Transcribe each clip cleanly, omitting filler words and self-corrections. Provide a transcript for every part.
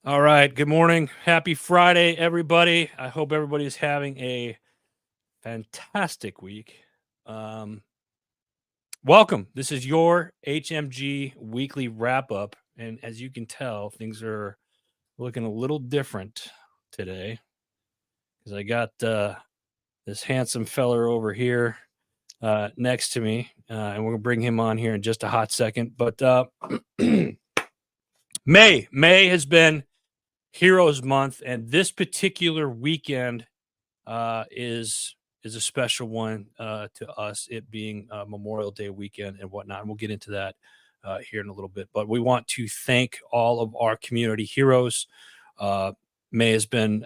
All right. Good morning. Happy Friday, everybody. I hope everybody is having a fantastic week. Um, Welcome. This is your HMG weekly wrap up. And as you can tell, things are looking a little different today because I got this handsome feller over here next to me. And we're going to bring him on here in just a hot second. But May has been Heroes Month, and this particular weekend is a special one to us. It being Memorial Day weekend and whatnot. And we'll get into that here in a little bit. But we want to thank all of our community heroes. May has been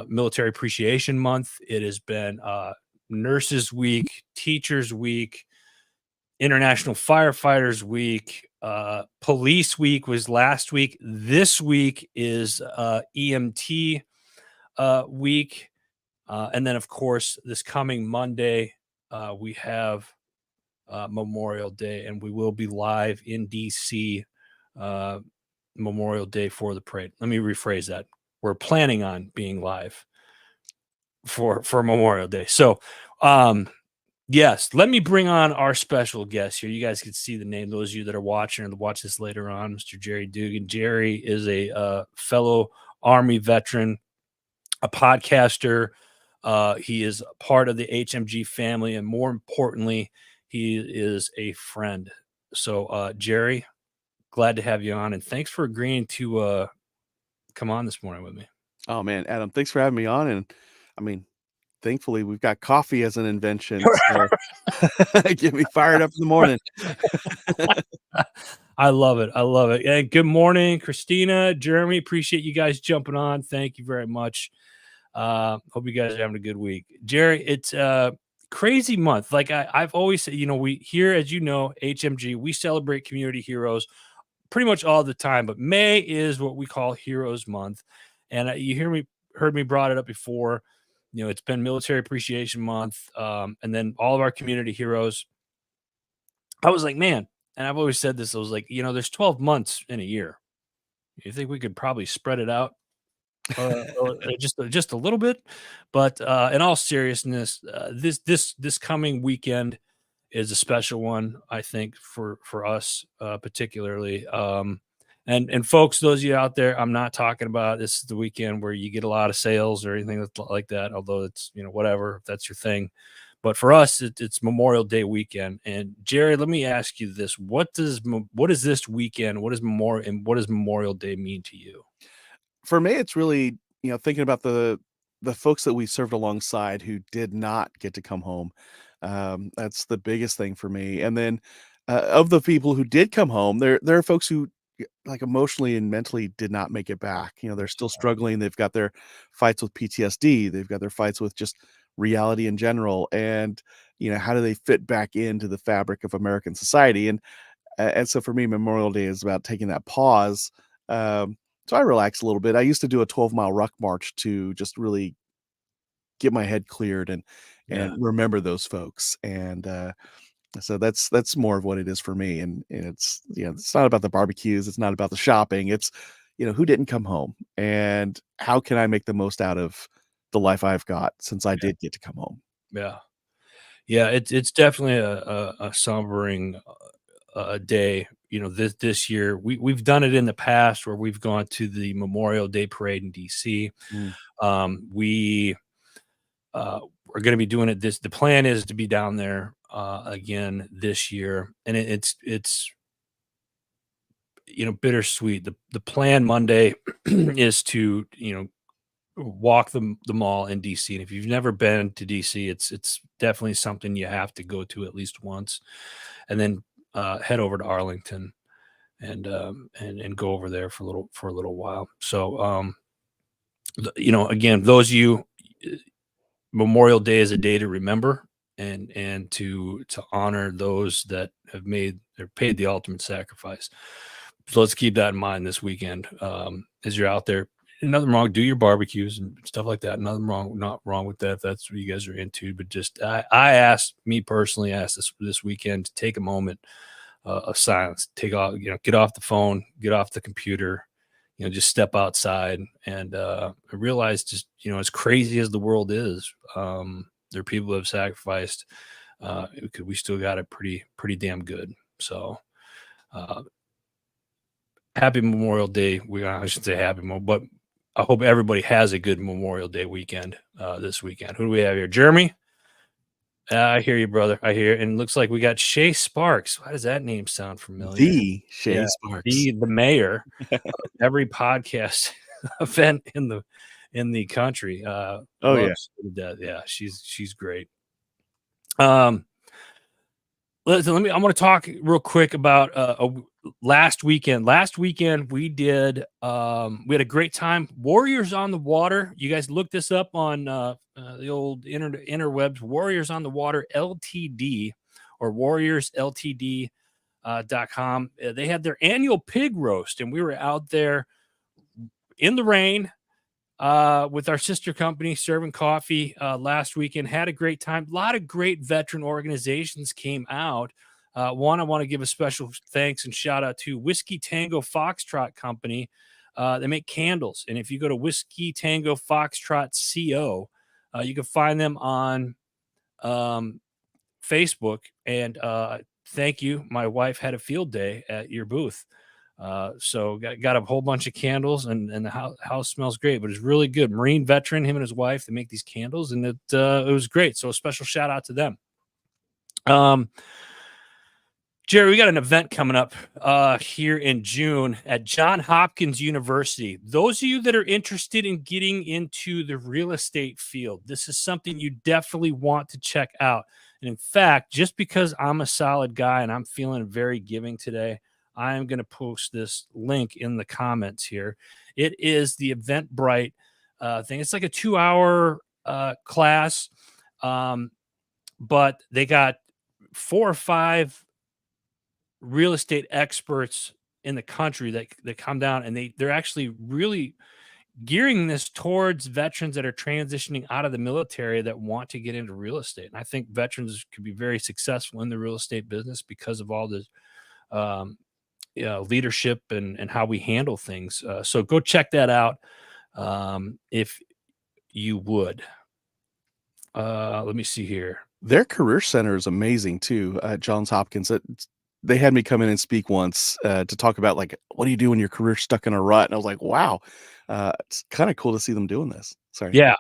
Military Appreciation Month. It has been Nurses Week, Teachers Week, International Firefighters Week. Police Week was last week. This week is EMT week. And then, of course, this coming Monday, we have Memorial Day, and we will be live in D.C. Memorial Day for the parade. Let me rephrase that. We're planning on being live for Memorial Day. So, yes, let me bring on our special guest here. You guys can see the name, those of you that are watching or watch this later on, Mr. Jerry Dugan. Jerry is a fellow Army veteran, a podcaster. He is part of the HMG family, and more importantly, he is a friend. So, Jerry, glad to have you on, and thanks for agreeing to come on this morning with me. Oh, man, Adam, thanks for having me on. And I mean, thankfully, we've got coffee as an invention. So get me fired up in the morning. I love it. I love it. And good morning, Christina, Jeremy. Appreciate you guys jumping on. Thank you very much. Hope you guys are having a good week. Jerry, it's a crazy month. Like I've always said, we here, as you know, HMG, we celebrate community heroes pretty much all the time, but May is what we call Heroes Month. And you heard me brought it up before. It's been Military Appreciation Month, and then all of our community heroes. I was like, man, and I've always said this. I was like, there's 12 months in a year. You think we could probably spread it out just a little bit? But in all seriousness, this coming weekend is a special one, I think, for us particularly. And folks, those of you out there, I'm not talking about this is the weekend where you get a lot of sales or anything like that, although it's, whatever, if that's your thing. But for us, it's Memorial Day weekend. And Jerry, let me ask you this. What is this weekend? What does Memorial Day mean to you? For me, it's really, thinking about the folks that we served alongside who did not get to come home. That's the biggest thing for me. And then of the people who did come home, there are folks who like emotionally and mentally did not make it back. They're still struggling. They've got their fights with PTSD. They've got their fights with just reality in general. And, how do they fit back into the fabric of American society? And so for me, Memorial Day is about taking that pause. So I relax a little bit. I used to do a 12-mile ruck march to just really get my head cleared and remember those folks. And so that's more of what it is for me. And it's it's not about the barbecues. It's not about the shopping. It's who didn't come home and how can I make the most out of the life I've got since I did get to come home. Yeah. It's definitely a sombering day. This year we've done it in the past where we've gone to the Memorial Day parade in DC. We are going to be doing it the plan is to be down there again this year, and it's bittersweet. The plan Monday is to walk the mall in DC, and if you've never been to DC, it's definitely something you have to go to at least once, and then head over to Arlington and go over there for a little while. So again, those of you, Memorial Day is a day to remember and to honor those that have paid the ultimate sacrifice. So let's keep that in mind this weekend as you're out there. Nothing wrong. Do your barbecues and stuff like that. Not wrong with that if that's what you guys are into. But just I personally asked this weekend to take a moment of silence. Take off, get off the phone, get off the computer, just step outside and realize just, as crazy as the world is, there are people who have sacrificed. We still got it pretty damn good. So happy Memorial Day. I should say happy, but I hope everybody has a good Memorial Day weekend this weekend. Who do we have here? Jeremy? I hear you, brother. I hear. And it looks like we got Shay Sparks. Why does that name sound familiar? The Shay Yeah, Sparks. the mayor of every podcast event in the country. Oh, loves yeah. her to death. Yeah, she's great. Listen, I want to talk real quick about last weekend. Last weekend we had a great time. Warriors on the Water. You guys look this up on the old interwebs. Warriors on the Water LTD or warriorsltd.com. They had their annual pig roast, and we were out there in the rain with our sister company serving coffee last weekend. Had a great time. A lot of great veteran organizations came out. One, I want to give a special thanks and shout out to Whiskey Tango Foxtrot Company. They make candles. And if you go to Whiskey Tango Foxtrot CO, you can find them on Facebook. And thank you. My wife had a field day at your booth. So got a whole bunch of candles and the house smells great, but it's really good. Marine veteran, him and his wife, they make these candles and it was great. So a special shout out to them. Jerry, we got an event coming up here in June at Johns Hopkins University. Those of you that are interested in getting into the real estate field, this is something you definitely want to check out. And in fact, just because I'm a solid guy and I'm feeling very giving today, I am going to post this link in the comments here. It is the Eventbrite thing. It's like a 2-hour class, but they got 4 or 5 real estate experts in the country that come down, and they're actually really gearing this towards veterans that are transitioning out of the military that want to get into real estate. And I think veterans could be very successful in the real estate business because of all the leadership and how we handle things. So go check that out if you would. Let me see here. Their career center is amazing too. Johns Hopkins. They had me come in and speak once to talk about like, what do you do when your career's stuck in a rut? And I was like, wow, it's kind of cool to see them doing this. Sorry. Yeah.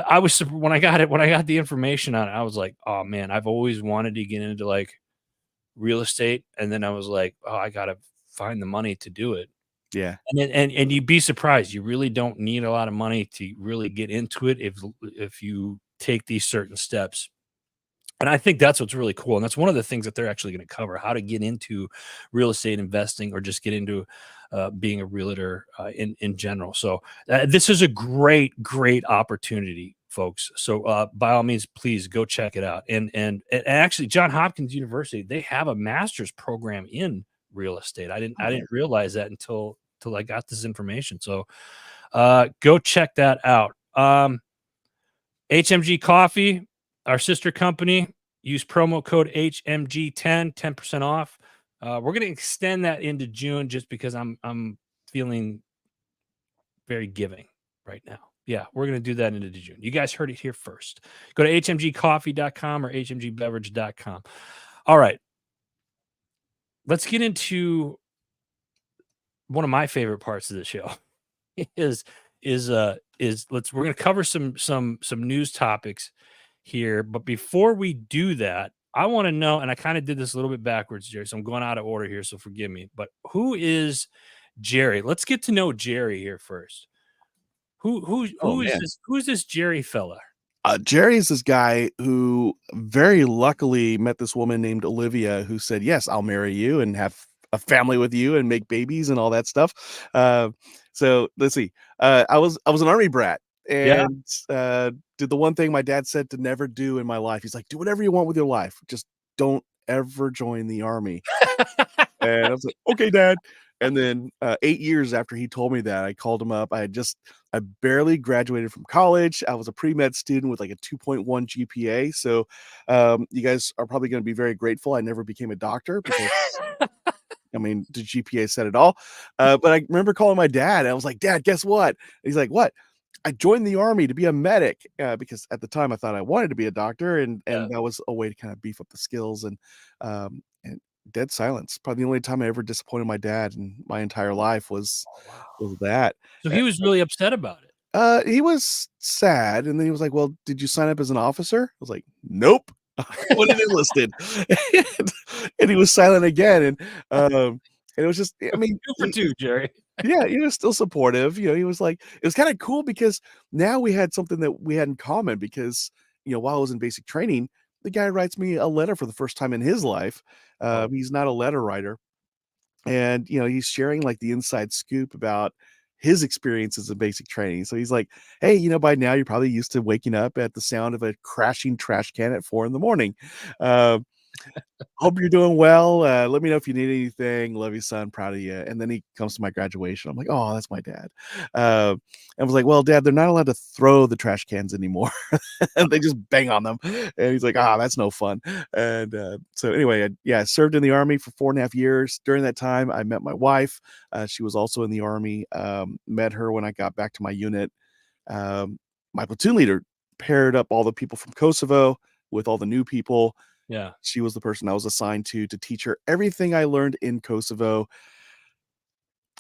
I was when I got the information on it, I was like, oh man, I've always wanted to get into like real estate, and then I was like, oh, I gotta find the money to do it. Yeah. And you'd be surprised. You really don't need a lot of money to really get into it if you take these certain steps. And I think that's what's really cool. And that's one of the things that they're actually going to cover, how to get into real estate investing or just get into being a realtor in general. So this is a great opportunity, folks. So by all means, please go check it out. And actually, Johns Hopkins University, they have a master's program in real estate. I didn't realize that until I got this information. So go check that out. HMG Coffee, our sister company, use promo code HMG10, 10% off. We're going to extend that into June just because I'm feeling very giving right now. Yeah, we're going to do that into June. You guys heard it here first. Go to hmgcoffee.com or hmgbeverage.com. All right. Let's get into one of my favorite parts of the show. We're going to cover some news topics here, but before we do that, I want to know, and I kind of did this a little bit backwards, Jerry, so I'm going out of order here, so forgive me, but who is Jerry? Let's get to know Jerry here first. Who is this Jerry fella? Jerry is this guy who very luckily met this woman named Olivia who said, yes, I'll marry you and have a family with you and make babies and all that stuff. So let's see. I was an Army brat and did the one thing my dad said to never do in my life. He's like, do whatever you want with your life. Just don't ever join the Army. And I was like, okay, Dad. And then 8 years after he told me that, I called him up. I barely graduated from college. I was a pre-med student with like a 2.1 GPA. So you guys are probably going to be very grateful I never became a doctor because I mean, the GPA said it all. But I remember calling my dad. I was like, "Dad, guess what?" And he's like, "What?" I joined the army to be a medic, because at the time I thought I wanted to be a doctor, Yeah. and that was a way to kind of beef up the skills, and dead silence. Probably the only time I ever disappointed my dad in my entire life Oh, wow. was that. So he was really upset about it. He was sad, and then he was like, "Well, did you sign up as an officer?" I was like, "Nope, I went and enlisted." And and he was silent again, and it was just I mean, 2 for 2, Jerry. yeah, he was still supportive, he was like it was kinda cool because now we had something that we had in common because, while I was in basic training, the guy writes me a letter for the first time in his life. Oh, He's not a letter writer, and, he's sharing, like, the inside scoop about his experiences in basic training. So he's like, "Hey, by now you're probably used to waking up at the sound of a crashing trash can at 4 in the morning. Uh, Hope you're doing well. Let me know if you need anything. Love you, son. Proud of you." And then he comes to my graduation. I'm like, "Oh, that's my dad." And was like, "Well, Dad, they're not allowed to throw the trash cans anymore. They just bang on them." And he's like, "Ah, that's no fun." And so anyway, I served in the army for 4.5 years. During that time, I met my wife. She was also in the army. Met her when I got back to my unit. Um, my platoon leader paired up all the people from Kosovo with all the new people. yeah. She was the person I was assigned to teach her everything I learned in Kosovo.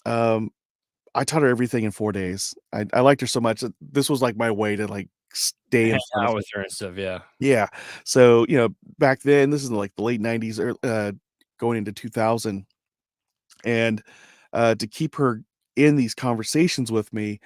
Um, I taught her everything in 4 days. I liked her so much that this was, like, my way to, like, stay in Hang front of out her. with her and stuff, yeah. Yeah. So, back then, this is in, like, the late '90s, going into 2000, and, to keep her in these conversations with me,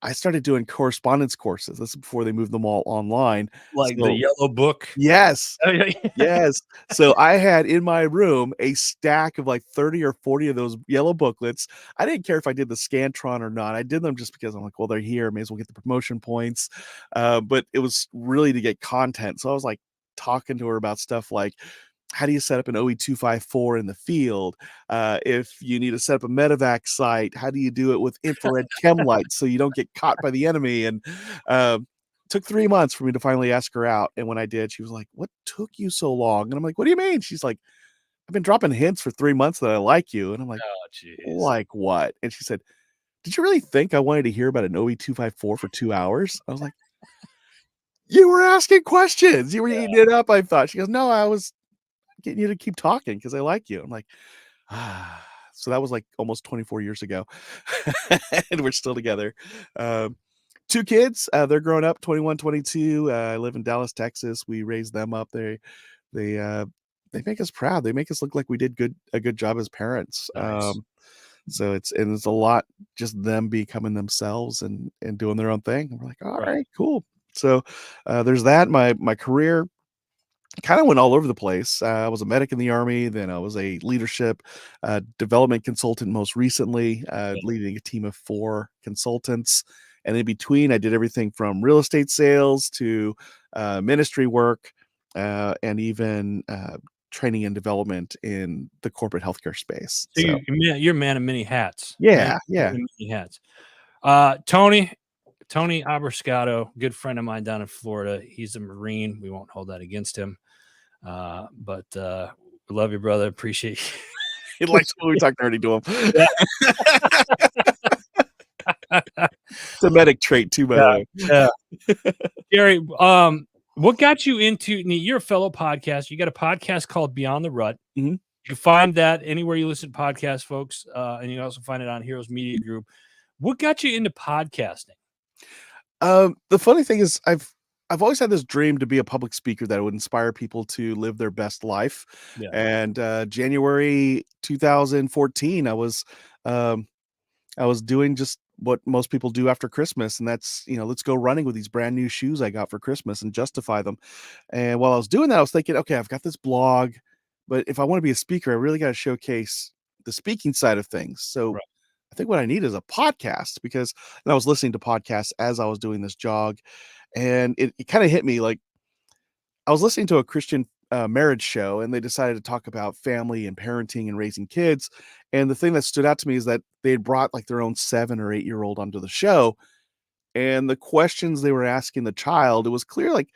I started doing correspondence courses. This is before they moved them all online. Like the So yellow book. yes. Oh, yeah, yeah. Yes. So I had in my room a stack of like 30 or 40 of those yellow booklets. I didn't care if I did the Scantron or not. I did them just because I'm like, well, they're here. May as well get the promotion points. But it was really to get content. So I was like talking to her about stuff like, how do you set up an OE254 in the field? If you need to set up a medevac site, how do you do it with infrared chem lights so you don't get caught by the enemy? And um, took 3 months for me to finally ask her out, and when I did, she was like, "What took you so long?" And I'm like, "What do you mean?" She's like, "I've been dropping hints for 3 months that I like you." And I'm like, Oh, jeez. "Like what?" And she said, "Did you really think I wanted to hear about an OE254 for 2 hours?" I was like, "You were asking questions. You were eating it up, I thought." She goes, "No, I was getting you to keep talking because I like you." I'm like, "Ah." So that was, like, almost 24 years ago, and we're still together. Um, 2 kids, they're grown up, 21, 22. I live in Dallas, Texas. We raised them up. They, uh, they make us proud. They make us look like we did a good job as parents. Nice. So it's a lot just them becoming themselves and doing their own thing. And we're like, "All Right. right, cool." So, there's that. My career kinda went all over the place. I was a medic in the army, then I was a leadership, development consultant most recently, Yeah. leading a team of 4 consultants, and in between, I did everything from real estate sales to, ministry work, and even, training and development in the corporate healthcare space, So so you're a man of many hats. yeah, yeah. Many hats. Tony Abrascato, good friend of mine down in Florida. He's a Marine. We won't hold that against him. But we love you, brother. Appreciate He likes when we talk dirty to him. you. It's a medic trait too, by Yeah, the way. yeah. Gary, what got you into you're a fellow podcast. You got a podcast called Beyond the Rut. Mhm. You find that anywhere you listen to podcasts, folks, and you also find it on Heroes Media Group. What got you into podcasting? The funny thing is I've always had this dream to be a public speaker that would inspire people to live their best life. Yeah. And January 2014, um, I was doing just what most people do after Christmas, and that's, let's go running with these brand new shoes I got for Christmas and justify them. And while I was doing that, I was thinking, okay, I've got this blog, but if I want to be a speaker, I really got to showcase the speaking side of things. So Right. I think what I need is a podcast because and I was listening to podcasts as I was doing this jog, and it kind of hit me like I was listening to a Christian marriage show, and they decided to talk about family and parenting and raising kids. And the thing that stood out to me is that they had brought like their own 7 or 8 year old onto the show, and the questions they were asking the child, it was clear like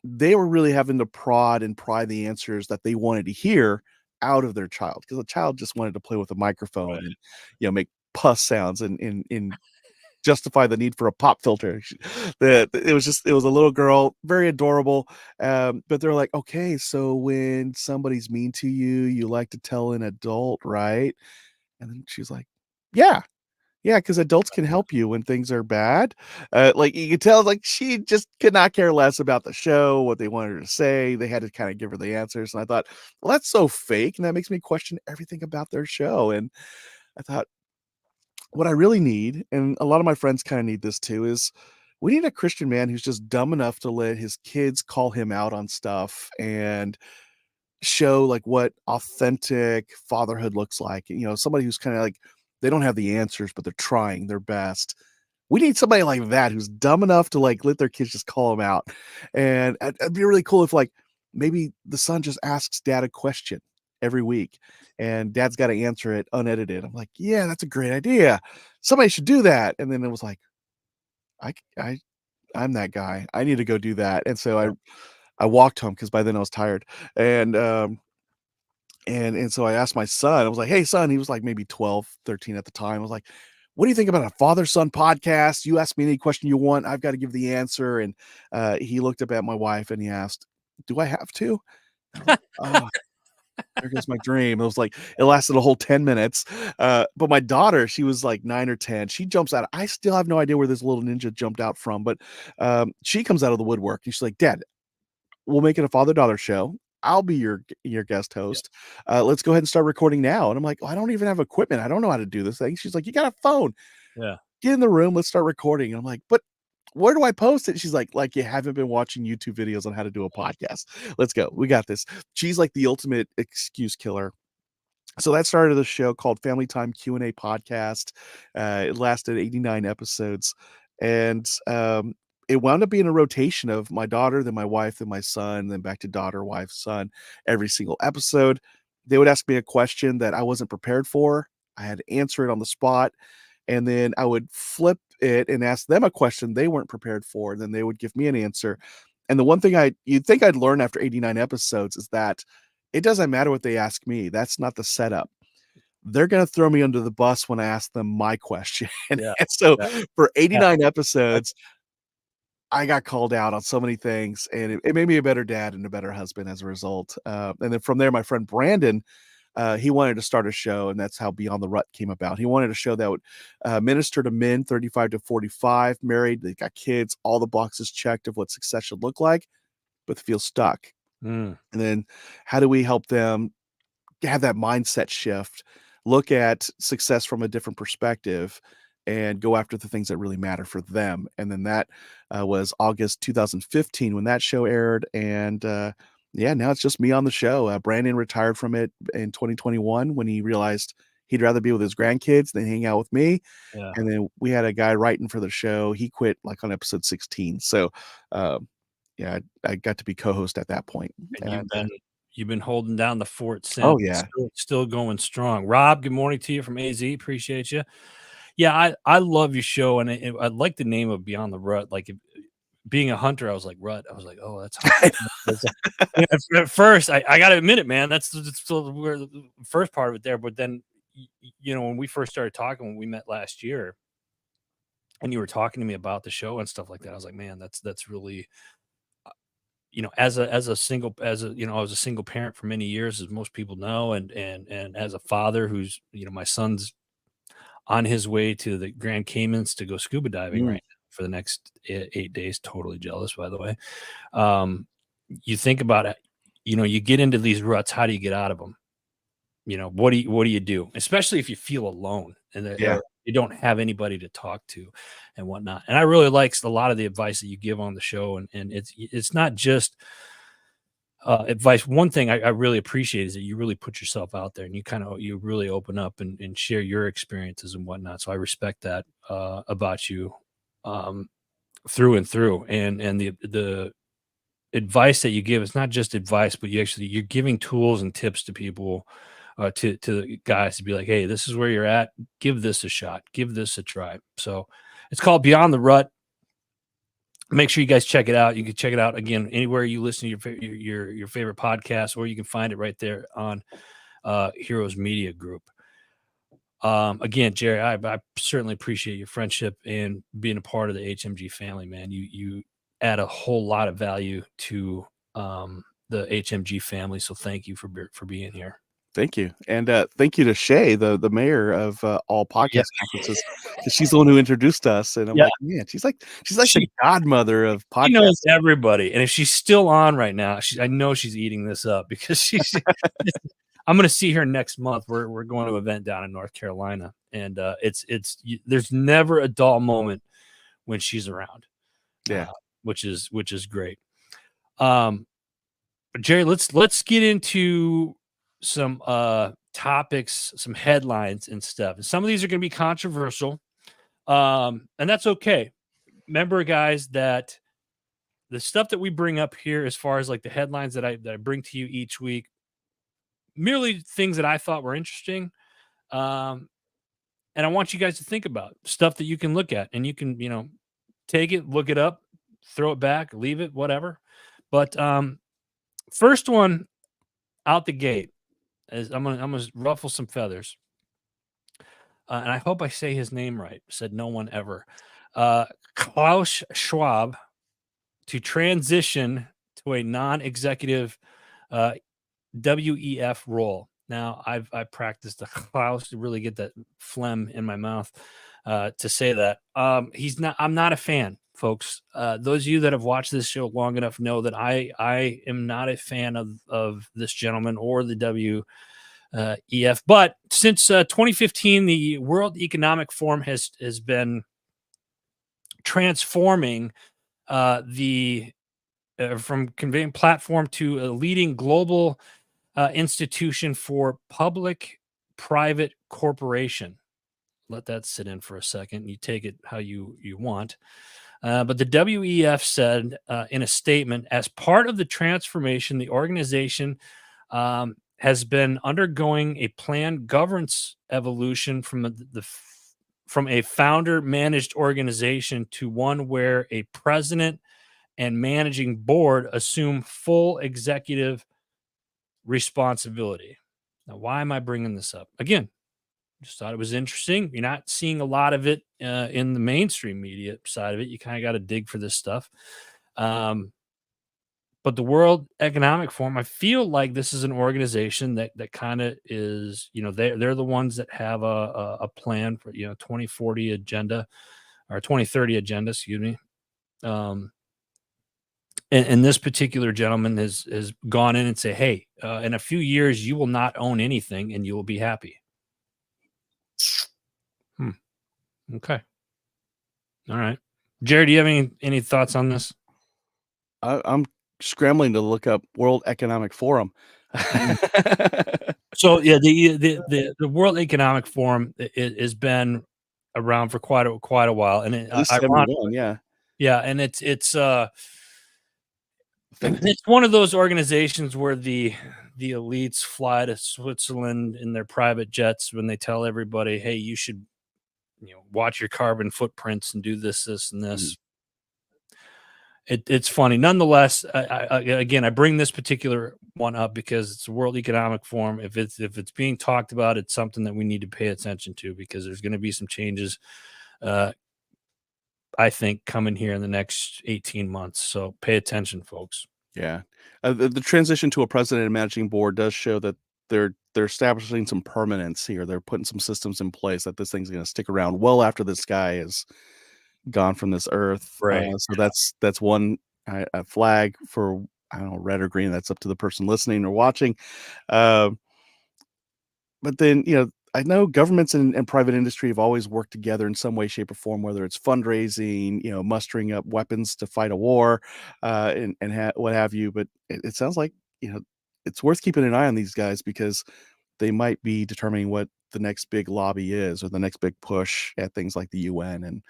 they were really having to prod and pry the answers that they wanted to hear out of their child, because a child just wanted to play with a microphone Right. and, make puss sounds and justify the need for a pop filter. It was a little girl, very adorable. But they're like, okay, so when somebody's mean to you, you like to tell an adult, right? And then she's like, yeah. Yeah, because adults can help you when things are bad. Like, you could tell, like, she just could not care less about the show, what they wanted her to say. They had to kinda give her the answers, and I thought, "Well, that's so fake," and that makes me question everything about their show, and I thought, what I really need, and a lot of my friends kinda need this too, is we need a Christian man who's just dumb enough to let his kids call him out on stuff and show, like, what authentic fatherhood looks like. Somebody who's kinda like, they don't have the answers, but they're trying their best. We need somebody like that who's dumb enough to, like, let their kids just call them out. And it'd be really cool if, like, maybe the son just asks dad a question every week, and dad's gotta answer it unedited. I'm like, "Yeah, that's a great idea. Somebody should do that." And then it was like, I c I'm that guy. I need to go do that. And so I walked home because by then I was tired. And, so I asked my son, I was like, "Hey, son," he was like maybe 12, 13 at the time. I was like, "What do you think about a father-son podcast? You ask me any question you want, I've got to give the answer." And, he looked up at my wife and he asked, "Do I have to?" I was like, "Oh, there goes my dream." It was like, it lasted a whole 10 minutes. But my daughter, she was like 9 or 10. She jumps out. I still have no idea where this little ninja jumped out from, but, she comes out of the woodwork and she's like, "Dad, we'll make it a father-daughter show. I'll be your guest Yeah. host. Let's go ahead and start recording now." And I'm like, "Oh, I don't even have equipment. I don't know how to do this thing." She's like, "You got a phone. Yeah. Get in the room. Let's start recording." And I'm like, "But where do I post it?" She's like you haven't been watching YouTube videos on how to do a podcast. Let's go. We got this." She's like the ultimate excuse killer. So that started the show called Family Time Q&A Podcast. It lasted 89 episodes, and, it wound up being a rotation of my daughter, then my wife, then my son, then back to daughter, wife, son, every single episode. They would ask me a question that I wasn't prepared for. I had to answer it on the spot, and then I would flip it and ask them a question they weren't prepared for, and then they would give me an answer. And the one thing you'd think I'd learn after 89 episodes is that it doesn't matter what they ask me. That's not the setup. They're gonna throw me under the bus when I ask them my question. Yeah. And so Yeah. for Yeah. 89 That's episodes, I got called out on so many things, and it made me a better dad and a better husband as a result. And then from there, my friend Brandon, he wanted to start a show, and that's how Beyond the Rut came about. He wanted a show that would, minister to men 35 to 45, married, they got kids, all the boxes checked of what success should look like, but they feel stuck. mm, And then how do we help them have that mindset shift, look at success from a different perspective, and go after the things that really matter for them? And then that, was August 2015 when that show aired. And, yeah, now it's just me on the show. Brandon retired from it in 2021 when he realized he'd rather be with his grandkids than hang out with me. yeah. And then we had a guy writing for the show. He quit like on episode 16. So, yeah, I got to be co-host at that point. And And, you've been holding down the fort oh since, yeah, still going strong. Rob, good morning to you from AZ. Appreciate you. Yeah, I love your show, and I like the name of Beyond the Rut. Like, being a hunter, I was like, "Rut." I was like, "Oh, that's hunting." Yeah, at first, I gotta admit it, man. That's still where the first part of it there, but then, when we first started talking, when we met last year, and you were talking to me about the show and stuff like that, I was like, "Man, that's really," I was a single parent for many years, as most people know, and as a father who's, my son's on his way to the Grand Caymans to go scuba diving mm, right now for the next 8 days. Totally jealous, by the way. Um, you think about it, you get into these ruts. How do you get out of them? What do you do? Especially if you feel alone and yeah. you don't have anybody to talk to and whatnot. And I really like a lot of the advice that you give on the show. And it's not just advice. One thing I really appreciate is that you really put yourself out there and you really open up and share your experiences and whatnot. So I respect that about you, um, through and through. And the advice that you give is not just advice, but you're giving tools and tips to people, to the guys, to be like, hey, this is where you're at. Give this a shot. Give this a try. So it's called Beyond the Rut. Make sure you guys check it out. You can check it out again anywhere you listen to your favorite podcast, or you can find it right there on Heroes Media Group. Again, Jerry, I certainly appreciate your friendship and being a part of the HMG family, man. You add a whole lot of value to the HMG family. So thank you for being here. Thank you. And thank you to Shay, the mayor of all Yeah, podcast conferences, because she's the one who introduced us. And I'm yeah. like, man, she's like the godmother of She podcasts. knows everybody, and if she's still on right now, I know she's eating this up because she's. I'm going to see her next month. We're going to an event down in North Carolina, and there's never a dull moment when she's around. Yeah. Which is great. Jerry, let's get into some topics, some headlines and stuff. And some of these are going to be controversial, and that's okay. Remember, guys, that the stuff that we bring up here, as far as like the headlines that I bring to you each week, merely things that I thought were interesting. And I want you guys to think about stuff that you can look at, and you can, take it, look it up, throw it back, leave it, whatever. But first one out the gate is I'm gonna ruffle some feathers, and I hope I say his name right. Said no one ever. Klaus Schwab to transition to a non-executive WEF role. Now, I've practiced the Klaus to really get that phlegm in my mouth to say that. I'm not a fan, folks. Those of you that have watched this show long enough know that I am not a fan of this gentleman or the WEF. But since 2015, the World Economic Forum has been transforming the from conveying platform to a leading global institution for public-private corporation. Let that sit in for a second. You take it how you want. But the WEF said in a statement, as part of the transformation, the organization has been undergoing a planned governance evolution from a founder-managed organization to one where a president and managing board assume full executive responsibility. Now, why am I bringing this up? Again, just thought it was interesting. You're not seeing a lot of it in the mainstream media side of it. You kind of got to dig for this stuff. But the World Economic Forum, I feel like this is an organization that kind of is, they're the ones that have a plan for 2040 agenda or 2030 agenda, excuse me. And this particular gentleman has gone in and say, hey, in a few years, you will not own anything and you will be happy. Okay. All right. Jared, do you have any thoughts on this? I'm scrambling to look up World Economic Forum. So yeah, the World Economic Forum has been around for quite a while, and yeah, and it's one of those organizations where the elites fly to Switzerland in their private jets when they tell everybody, hey, you should watch your carbon footprints and do this, and this. It's funny. Nonetheless, I bring this particular one up because it's a World Economic Forum. If it's being talked about, it's something that we need to pay attention to because there's going to be some changes, I think, coming here in the next 18 months. So pay attention, folks. Yeah. The transition to a president and managing board does show that they're establishing some permanence here. They're putting some systems in place that this thing's going to stick around well after this guy is gone from this earth. Right. So that's one a flag for, I don't know, red or green. That's up to the person listening or watching. But then, I know governments and private industry have always worked together in some way, shape, or form, whether it's fundraising, mustering up weapons to fight a war, and what have you. But it sounds like, it's worth keeping an eye on these guys because they might be determining what the next big lobby is or the next big push at things like the UN. And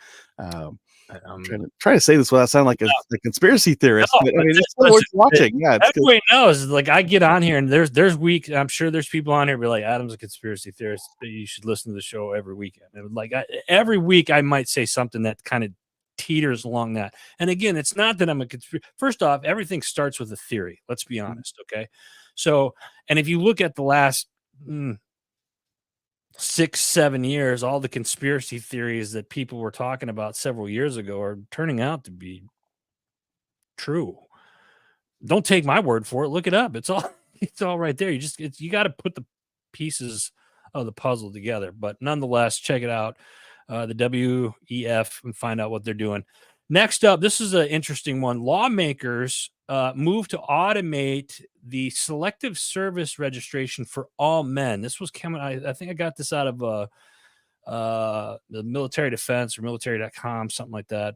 trying to say this without sounding like a conspiracy theorist. No, but, I mean, it's still worth watching. Yeah, everybody knows. Like, I get on here and there's weeks. I'm sure there's people on here be like, Adam's a conspiracy theorist. You should listen to the show every weekend. And like every week, I might say something that kind of teeters along that. And again, it's not that I'm a conspiracy. First off, everything starts with a theory. Let's be honest, okay? So, and if you look at the last 6-7 years, all the conspiracy theories that people were talking about several years ago are turning out to be true. Don't take my word for it. Look it up. It's all it's all right there. You got to put the pieces of the puzzle together. But nonetheless, check it out, the WEF, and find out what they're doing. Next up, this is an interesting one. Lawmakers move to automate the selective service registration for all men. This was coming. I think I got this out of the Military Defense or military.com, something like that.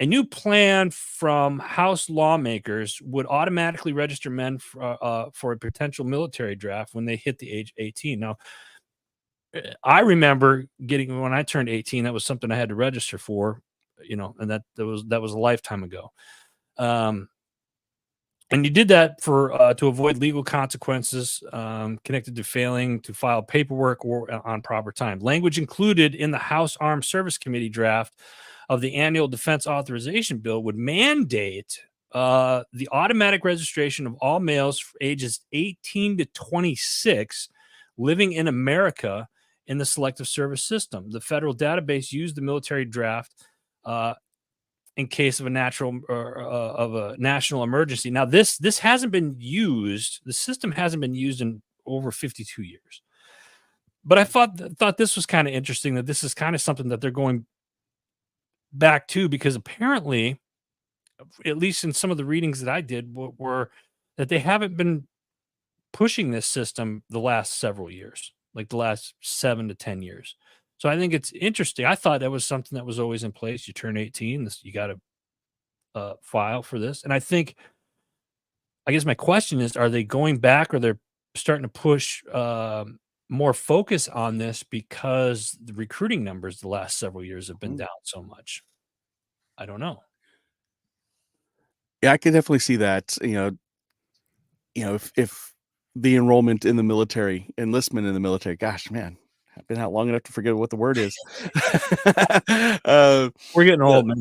A new plan from House lawmakers would automatically register men for a potential military draft when they hit the age 18. Now, I remember getting when I turned 18, that was something I had to register for, and that was a lifetime ago. And you did that for to avoid legal consequences connected to failing to file paperwork or on proper time. Language included in the House Armed Service Committee draft of the annual defense authorization bill would mandate the automatic registration of all males ages 18 to 26 living in America in the selective service system. The federal database used the military draft in case of a national emergency. Now, this hasn't been used. The system hasn't been used in over 52 years. But I thought this was kind of interesting, that this is kind of something that they're going back to, because apparently, at least in some of the readings that I did, were that they haven't been pushing this system the last several years, like the last 7 to 10 years. So I think it's interesting. I thought that was something that was always in place. You turn 18, you got to file for this. And I guess my question is, are they going back, or they're starting to push more focus on this because the recruiting numbers the last several years have been down so much? I don't know. Yeah, I can definitely see that. If the enrollment in the military, enlistment in the military, gosh, man, I've been out long enough to forget what the word is. We're getting old, man.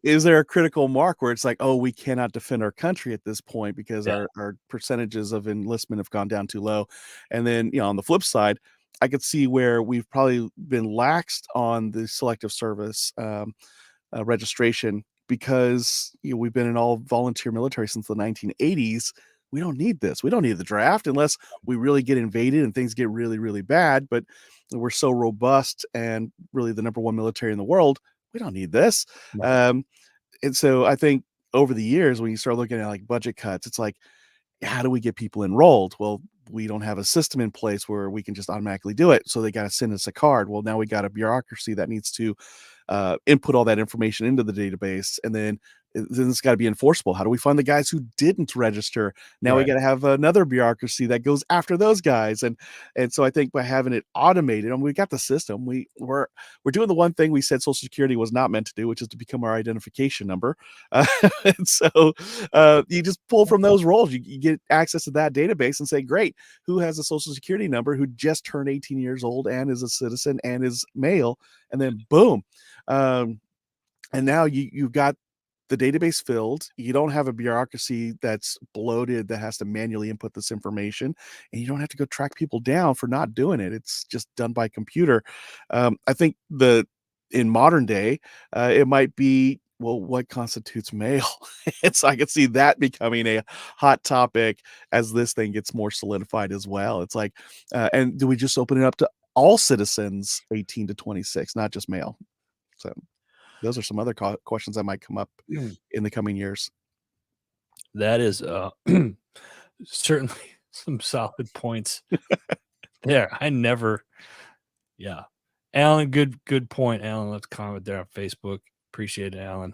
Is there a critical mark where it's like, oh, we cannot defend our country at this point because our percentages of enlistment have gone down too low? And then, on the flip side, I could see where we've probably been laxed on the selective service registration because we've been in all volunteer military since the 1980s. We don't need this. We don't need the draft unless we really get invaded and things get really, really bad. But we're so robust and really the number one military in the world. We don't need this. Right. And so I think over the years, when you start looking at like budget cuts, it's like, how do we get people enrolled? Well, we don't have a system in place where we can just automatically do it. So they got to send us a card. Well, now we got a bureaucracy that needs to input all that information into the database, and then it's got to be enforceable. How do we find the guys who didn't register? Now we got to have another bureaucracy that goes after those guys, and so I think by having it automated, and we got the system, we're doing the one thing we said Social Security was not meant to do, which is to become our identification number. And so you just pull from those roles. You get access to that database and say, great, who has a Social Security number, who just turned 18 years old and is a citizen and is male, and then boom. And now you've got the database filled. You don't have a bureaucracy that's bloated that has to manually input this information, and you don't have to go track people down for not doing it. It's just done by computer. I think in modern day, it might be, well, what constitutes male? I could see that becoming a hot topic as this thing gets more solidified as well. It's like, and do we just open it up to all citizens 18 to 26, not just male? So those are some other questions that might come up in the coming years. That is certainly some solid points there. Yeah. Alan, good point, Alan. Let's comment there on Facebook. Appreciate it, Alan.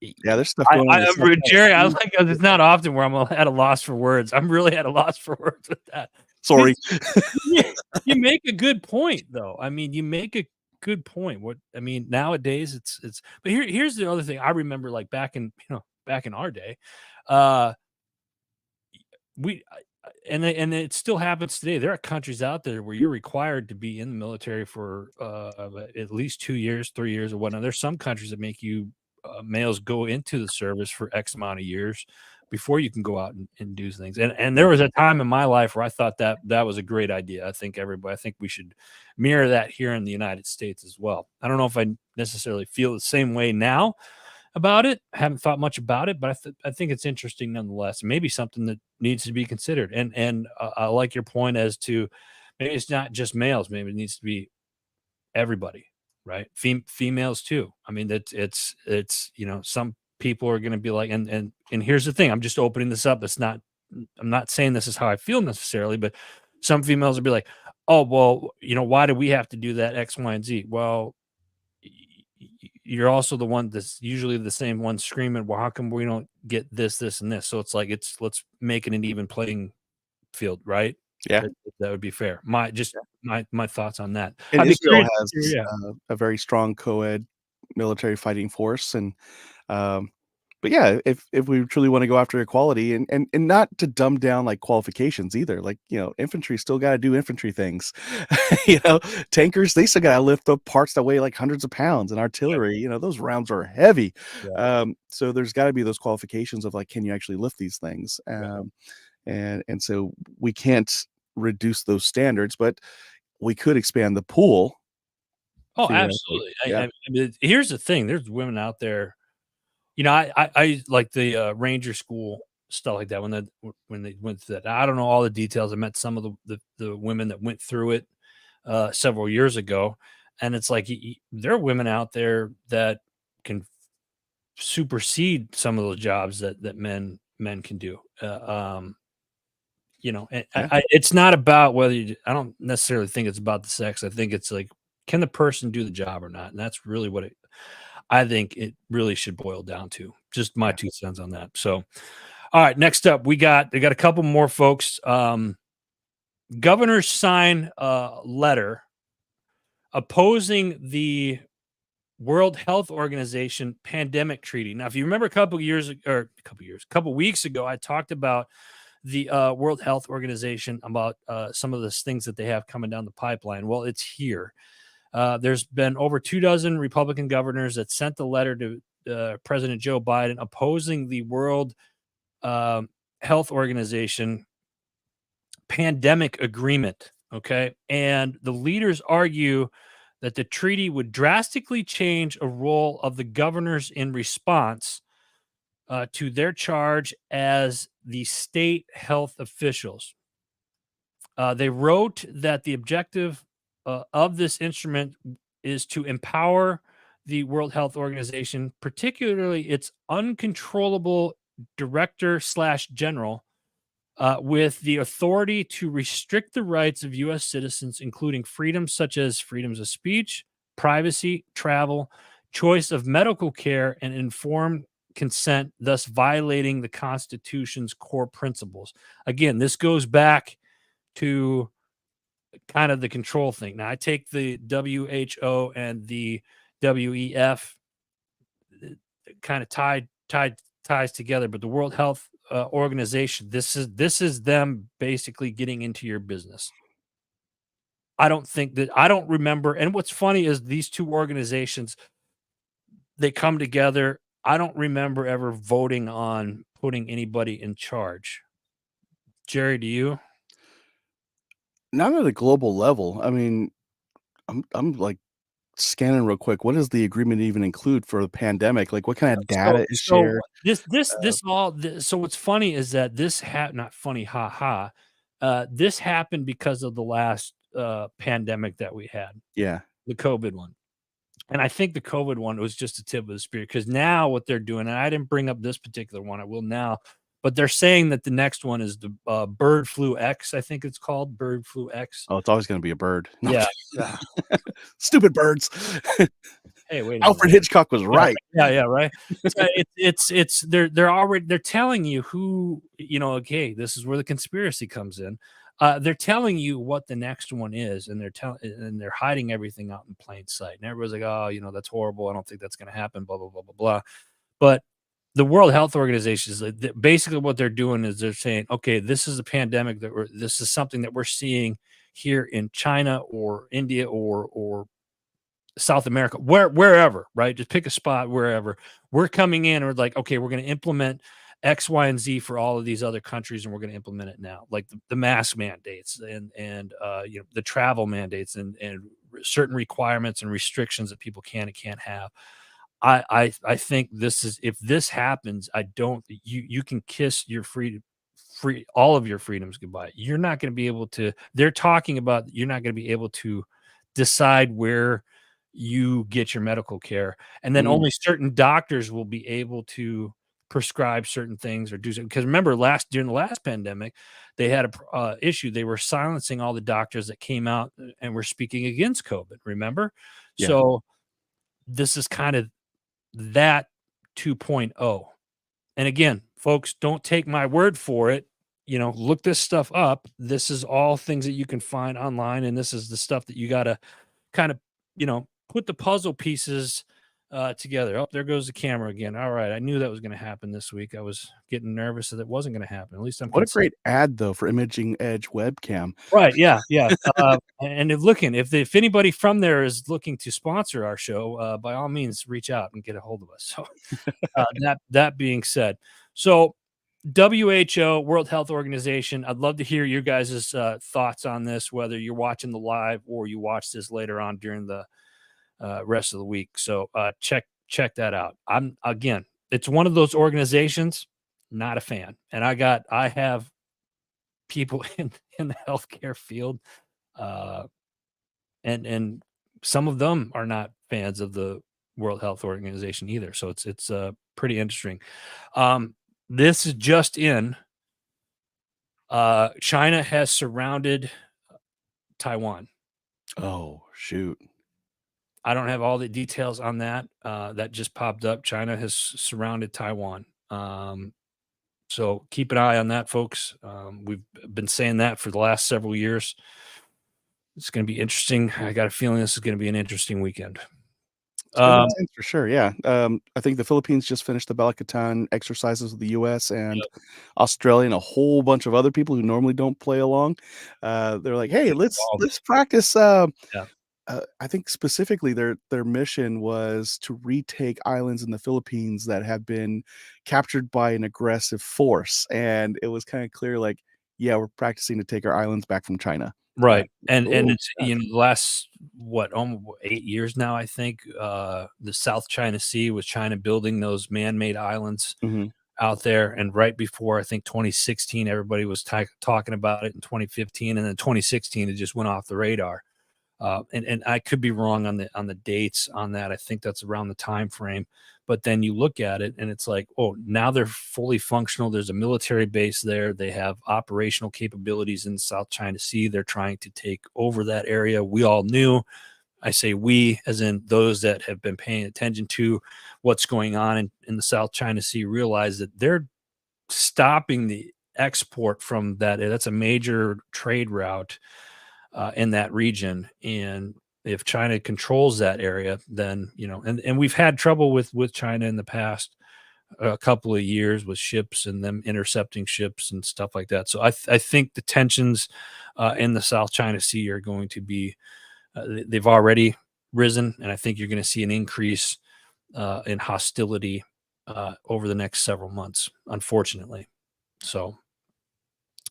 Yeah, there's stuff going on. Jerry, it's not often where I'm at a loss for words. I'm really at a loss for words with that. Sorry. You make a good point, though. I mean, you make a good point. Nowadays it's but here's the other thing. I remember, like, back in our day, and it still happens today. There are countries out there where you're required to be in the military for at least 2 years, 3 years, or whatnot. There's some countries that make you males go into the service for X amount of years before you can go out and do things. And there was a time in my life where I thought that was a great idea. I think we should mirror that here in the United States as well. I don't know if I necessarily feel the same way now about it. I haven't thought much about it, but I think it's interesting nonetheless. Maybe something that needs to be considered. And I like your point as to maybe it's not just males. Maybe it needs to be everybody, right? Females too. I mean, it's some people are going to be like, and here's the thing. I'm just opening this up. I'm not saying this is how I feel necessarily, but some females will be like, oh, well, why do we have to do that X, Y, and Z? Well, you're also the one that's usually the same one screaming, well, how come we don't get this, and this? So it's like, let's make it an even playing field, right? Yeah. That would be fair. My thoughts on that. And I'd be Israel curious to has hear, yeah. a very strong co-ed military fighting force, and but yeah, if we truly want to go after equality, and not to dumb down like qualifications either, like infantry still got to do infantry things, tankers, they still got to lift up parts that weigh like hundreds of pounds, and artillery, those rounds are heavy. Yeah. So there's got to be those qualifications of like, can you actually lift these things? And so we can't reduce those standards, but we could expand the pool. Oh, Theoretically. absolutely. Yeah. I mean, here's the thing. There's women out there. I like the Ranger School stuff like that when they went through that. I don't know all the details. I met some of the women that went through it several years ago, and it's like there are women out there that can supersede some of those jobs that men can do. And Yeah. it's not about whether I don't necessarily think it's about the sex. I think it's like, can the person do the job or not? And that's really what I think it really should boil down to. Just my Yeah. 2 cents on that. So, all right, next up, they got a couple more folks. Governors sign a letter opposing the World Health Organization pandemic treaty. Now, if you remember a couple weeks ago, I talked about the World Health Organization, about some of the things that they have coming down the pipeline. Well, it's here. There's been over 24 Republican governors that sent the letter to President Joe Biden opposing the World Health Organization pandemic agreement. Okay. And the leaders argue that the treaty would drastically change a role of the governors in response to their charge as the state health officials. They wrote that the objective of this instrument is to empower the World Health Organization, particularly its uncontrollable director/general, with the authority to restrict the rights of U.S. citizens, including freedoms such as freedoms of speech, privacy, travel, choice of medical care, and informed consent, thus violating the Constitution's core principles. Again, this goes back to kind of the control thing. Now, I take the WHO and the WEF kind of ties together, but the World Health Organization, this is them basically getting into your business. I don't remember. And what's funny is these two organizations, they come together. I don't remember ever voting on putting anybody in charge. Jerry, do you? Not at a global level. I mean, I'm like scanning real quick. What does the agreement even include for the pandemic? Like, what kind of data is So shared? so what's funny is that not funny, ha. This happened because of the last pandemic that we had, Yeah. the COVID one. And I think the COVID one was just a tip of the spear, because now what they're doing, and I didn't bring up this particular one, I will now, but they're saying that the next one is the bird flu X. I think it's called bird flu X. Oh, it's always going to be a bird. No, Yeah. stupid birds. Hey, wait a minute. Alfred Hitchcock was right. Yeah, right. So it's they're telling you who, okay, this is where the conspiracy comes in. They're telling you what the next one is, and they're hiding everything out in plain sight. And everybody's like, oh, that's horrible. I don't think that's going to happen. Blah blah blah blah blah. But the World Health Organization is basically what they're doing is they're saying, okay, this is a pandemic this is something that we're seeing here in China or India or South America, wherever, right? Just pick a spot wherever. We're coming in and we're like, okay, we're going to implement X, Y, and Z for all of these other countries, and we're going to implement it now, like the mask mandates and the travel mandates and certain requirements and restrictions that people can and can't have. I think this is, if this happens, I don't, you can kiss your free all of your freedoms goodbye. You're not going to be able to. They're talking about you're not going to be able to decide where you get your medical care, and then Mm, only certain doctors will be able to prescribe certain things or do something. Because remember, during the last pandemic, they had a issue. They were silencing all the doctors that came out and were speaking against COVID. Remember, yeah. so this is kind of that 2.0. And again, folks, don't take my word for it. Look this stuff up. This is all things that you can find online, and this is the stuff that you got to kind of, put the puzzle pieces together. Oh, there goes the camera again. All right, I knew that was going to happen this week. I was getting nervous that it wasn't going to happen. At least I'm What a consistent. great ad though for Imaging Edge webcam. Right? Yeah, yeah. And if anybody from there is looking to sponsor our show, by all means, reach out and get a hold of us. So that being said, so WHO, World Health Organization, I'd love to hear your guys' thoughts on this, whether you're watching the live or you watch this later on during the rest of the week. So check that out. It's one of those organizations, not a fan. And I have people in the healthcare field, uh, and some of them are not fans of the World Health Organization either. So it's pretty interesting. This is just in. China has surrounded Taiwan. Oh, shoot. I don't have all the details on that. That just popped up. China has surrounded Taiwan. So keep an eye on that, folks. We've been saying that for the last several years. It's going to be interesting. I got a feeling this is going to be an interesting weekend. It's gonna be intense for sure, yeah. I think the Philippines just finished the Balikatan exercises with the US and Yep. Australia and a whole bunch of other people who normally don't play along. They're like, "Hey, Get let's involved. practice." Yeah. I think specifically their mission was to retake islands in the Philippines that have been captured by an aggressive force, and it was kinda clear, like, yeah, we're practicing to take our islands back from China. Uh, Right. And oh, it's, gosh. the last, almost 8 years now, I think, the South China Sea, was China building those man-made islands Mhm. out there. And right before, I think, 2016, everybody was talking about it. In 2015, and then 2016, it just went off the radar. And I could be wrong on the dates on that. I think that's around the time frame. But then you look at it, and it's like, oh, now they're fully functional. There's a military base there. They have operational capabilities in the South China Sea. They're trying to take over that area. We all knew. I say we, as in those that have been paying attention to what's going on in the South China Sea, realize that they're stopping the export from that. That's a major trade route in that region. And if China controls that area, then, and we've had trouble with China in the past a couple of years with ships and them intercepting ships and stuff like that. So I think the tensions in the South China Sea are going to be, they've already risen, and I think you're going to see an increase in hostility over the next several months, unfortunately. So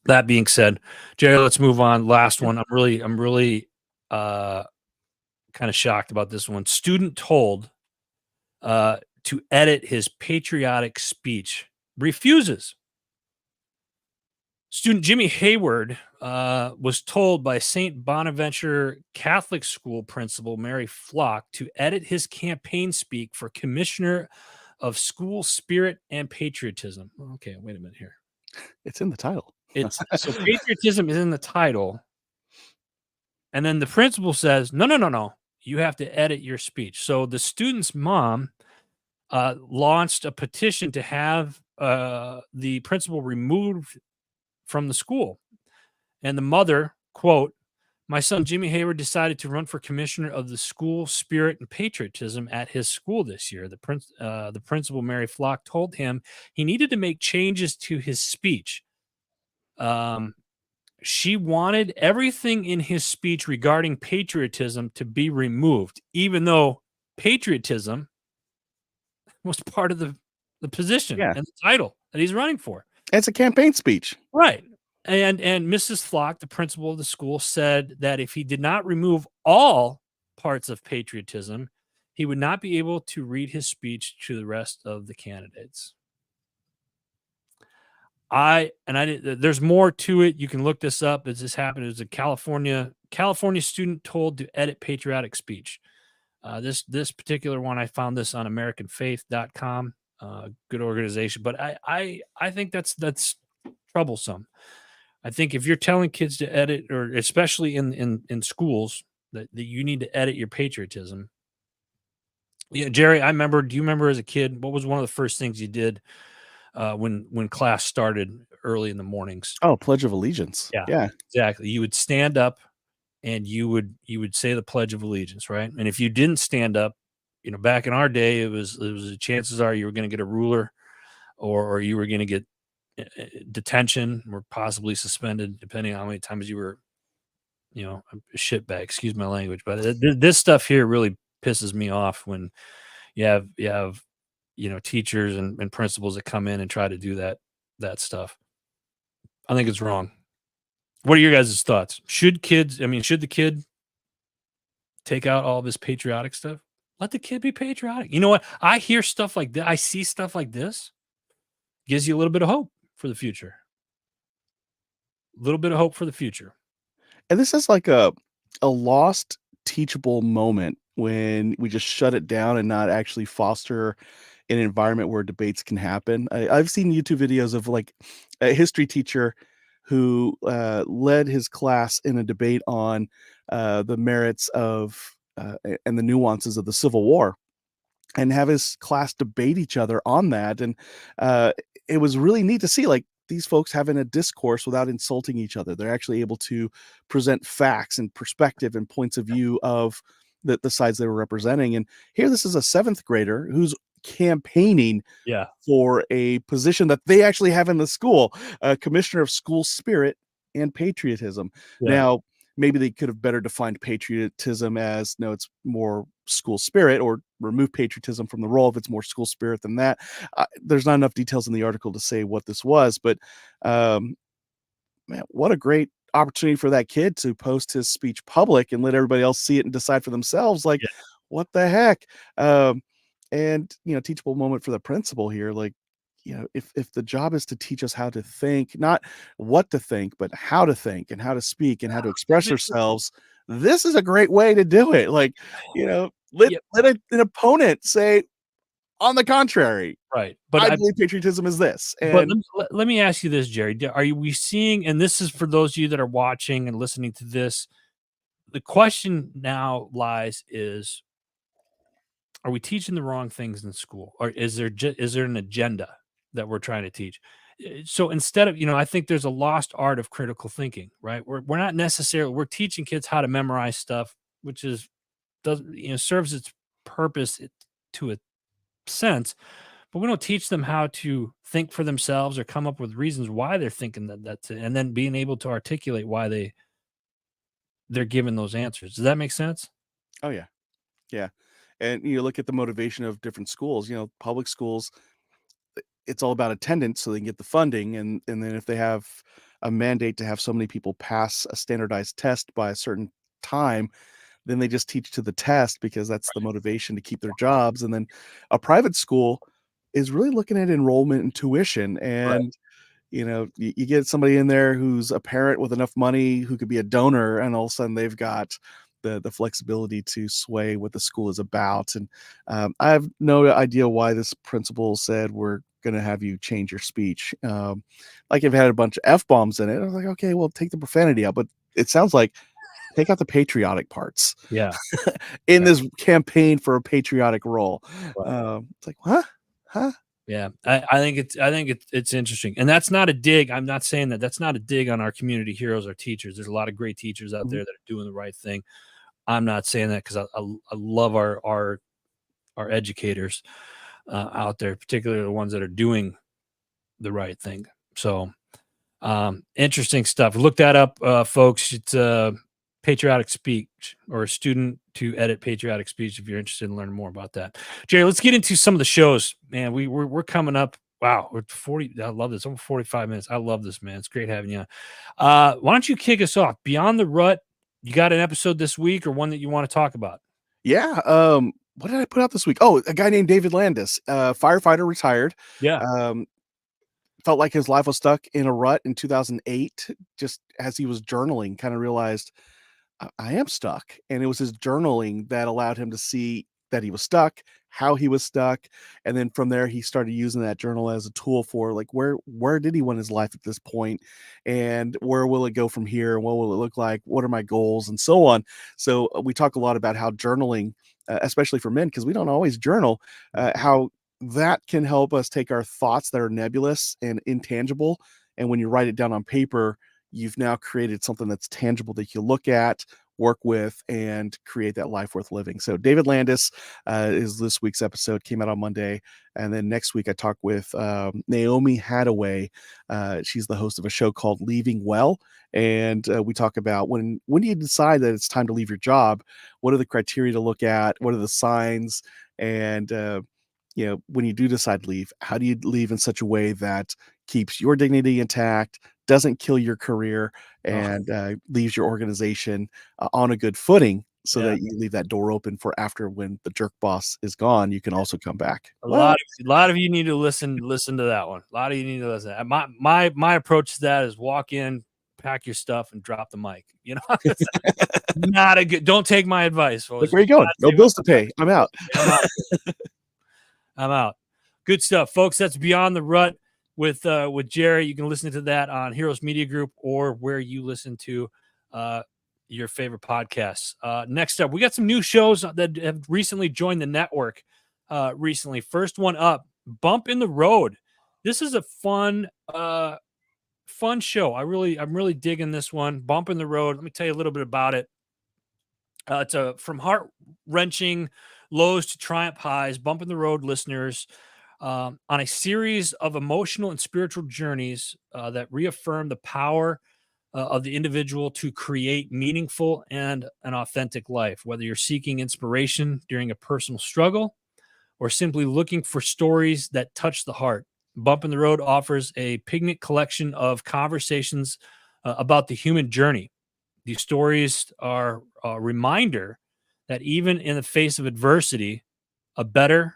that being said, Jerry, let's move on. Last one. I'm really uh, kind of shocked about this one. Student told to edit his patriotic speech, refuses. Student Jimmy Hayward was told by St. Bonaventure Catholic School principal Mary Flock to edit his campaign speak for Commissioner of School Spirit and Patriotism. Okay, wait a minute here. It's in the title. It's so patriotism is in the title. And then the principal says, no, no, no, no. You have to edit your speech. So the student's mom launched a petition to have the principal removed from the school. And the mother, quote, my son Jimmy Hayward decided to run for commissioner of the school spirit and patriotism at his school this year. The principal, Mary Flock, told him he needed to make changes to his speech. She wanted everything in his speech regarding patriotism to be removed, even though patriotism was part of the position Yeah. and the title that he's running for. It's a campaign speech. Right. And Mrs. Flock, the principal of the school, said that if he did not remove all parts of patriotism, he would not be able to read his speech to the rest of the candidates. I didn't, there's more to it. You can look this up. As this happened, it was a California student told to edit patriotic speech. This particular one, I found this on AmericanFaith.com. Good organization, but I think that's troublesome. I think if you're telling kids to edit, or especially in schools, that you need to edit your patriotism. Yeah, Jerry, do you remember as a kid, what was one of the first things you did when class started early in the mornings? Oh, Pledge of Allegiance. Yeah, Yeah. exactly. You would stand up and you would say the Pledge of Allegiance, right? And if you didn't stand up, back in our day, it was chances are you were going to get a ruler, or you were going to get detention or possibly suspended, depending on how many times you were, a shitbag. Excuse my language, but this stuff here really pisses me off when you have teachers and principals that come in and try to do that stuff. I think it's wrong. What are your guys' thoughts? Should the kid take out all this patriotic stuff? Let the kid be patriotic. You know what? I hear stuff like that. I see stuff like this. Gives you a little bit of hope for the future. A little bit of hope for the future. And this is like a lost teachable moment when we just shut it down and not actually foster an environment where debates can happen. I've seen YouTube videos of like a history teacher who led his class in a debate on the merits of and the nuances of the Civil War, and have his class debate each other on that. And uh, it was really neat to see like these folks having a discourse without insulting each other. They're actually able to present facts and perspective and points of view of the sides they were representing. And here, this is a seventh grader who's campaigning Yeah. for a position that they actually have in the school, commissioner of school spirit and patriotism. Yeah. Now, maybe they could have better defined patriotism as, no, it's more school spirit, or remove patriotism from the role if it's more school spirit than that. There's not enough details in the article to say what this was, but man, what a great opportunity for that kid to post his speech public and let everybody else see it and decide for themselves. Like, Yeah. what the heck? And teachable moment for the principal here. Like, if the job is to teach us how to think, not what to think, but how to think and how to speak and how to express ourselves, this is a great way to do it. Like, let Yep. an opponent say, on the contrary, Right. I believe patriotism is this. But And let me ask you this, Jerry. We seeing, and this is for those of you that are watching and listening to this, the question now lies is, are we teaching the wrong things in school, or is there an agenda that we're trying to teach? So instead of, I think there's a lost art of critical thinking, right? We're not necessarily, we're teaching kids how to memorize stuff, which serves its purpose to a sense, but we don't teach them how to think for themselves or come up with reasons why they're thinking that's it, and then being able to articulate why they're given those answers. Does that make sense? oh yeah, yeah. And you look at the motivation of different schools, public schools, it's all about attendance so they can get the funding. And then if they have a mandate to have so many people pass a standardized test by a certain time, then they just teach to the test because that's the motivation to keep their jobs. And then a private school is really looking at enrollment and tuition. Right. And you get somebody in there who's a parent with enough money who could be a donor, and all of a sudden they've got the flexibility to sway what the school is about. And I have no idea why this principal said, we're going to have you change your speech. Like, if it had a bunch of F-bombs in it, I was like, okay, well, take the profanity out. But it sounds like, take out the patriotic parts Yeah. in Yeah. this campaign for a patriotic role. Right. It's like, huh? Yeah, I think it's interesting, and that's not a dig. I'm not saying that's not a dig on our community heroes, our teachers. There's a lot of great teachers out Mhm. there that are doing the right thing. I'm not saying that because I love our educators out there, particularly the ones that are doing the right thing. So Interesting stuff. Look that up, folks. It's patriotic speech, or a student to edit patriotic speech, if you're interested in learning more about that. Jerry, let's get into some of the shows, man. We're coming up. Wow, we're 40. I love this. Almost 45 minutes. I love this, man. It's great having you on. Why don't you kick us off? Beyond the Rut. You got an episode this week, or one that you want to talk about? Yeah. What did I put out this week? Oh, a guy named David Landis, firefighter, retired. Yeah. Felt like his life was stuck in a rut in 2008. Just as he was journaling, kind of realized I am stuck. And it was his journaling that allowed him to see that he was stuck, how he was stuck. And then from there, he started using that journal as a tool for like, where did he want his life at this point? And where will it go from here? And what will it look like? What are my goals? And so on. So we talk a lot about how journaling, especially for men, because we don't always journal, how that can help us take our thoughts that are nebulous and intangible. And when you write it down on paper, you've now created something that's tangible that you look at, work with, and create that life worth living. So David Landis is this week's episode, came out on Monday. And then next week I talk with Naomi Hadaway. She's the host of a show called Leaving Well. And we talk about when you decide that it's time to leave your job, what are the criteria to look at? What are the signs? And, when you do decide to leave, how do you leave in such a way that keeps your dignity intact, doesn't kill your career, and leaves your organization on a good footing, so that you leave that door open for after, when the jerk boss is gone, you can also come back. A lot of you need to listen to that one. A lot of you need to listen. My approach to that is walk in, pack your stuff, and drop the mic. It's not a good. Don't take my advice, folks. Like, where are you going? No bills to pay. I'm out. I'm out. Good stuff, folks. That's Beyond the Rut with Jerry. You can listen to that on Heroes Media Group, or where you listen to your favorite podcasts. Next up, we got some new shows that have recently joined the network. First one up, Bump in the Road. This is a fun show. I'm really digging this one. Bump in the Road. Let me tell you a little bit about it. It's from heart-wrenching lows to triumph highs, Bump in the Road listeners on a series of emotional and spiritual journeys that reaffirm the power of the individual to create meaningful and an authentic life. Whether you're seeking inspiration during a personal struggle or simply looking for stories that touch the heart, Bump in the Road offers a poignant collection of conversations about the human journey. These stories are a reminder that even in the face of adversity, a better,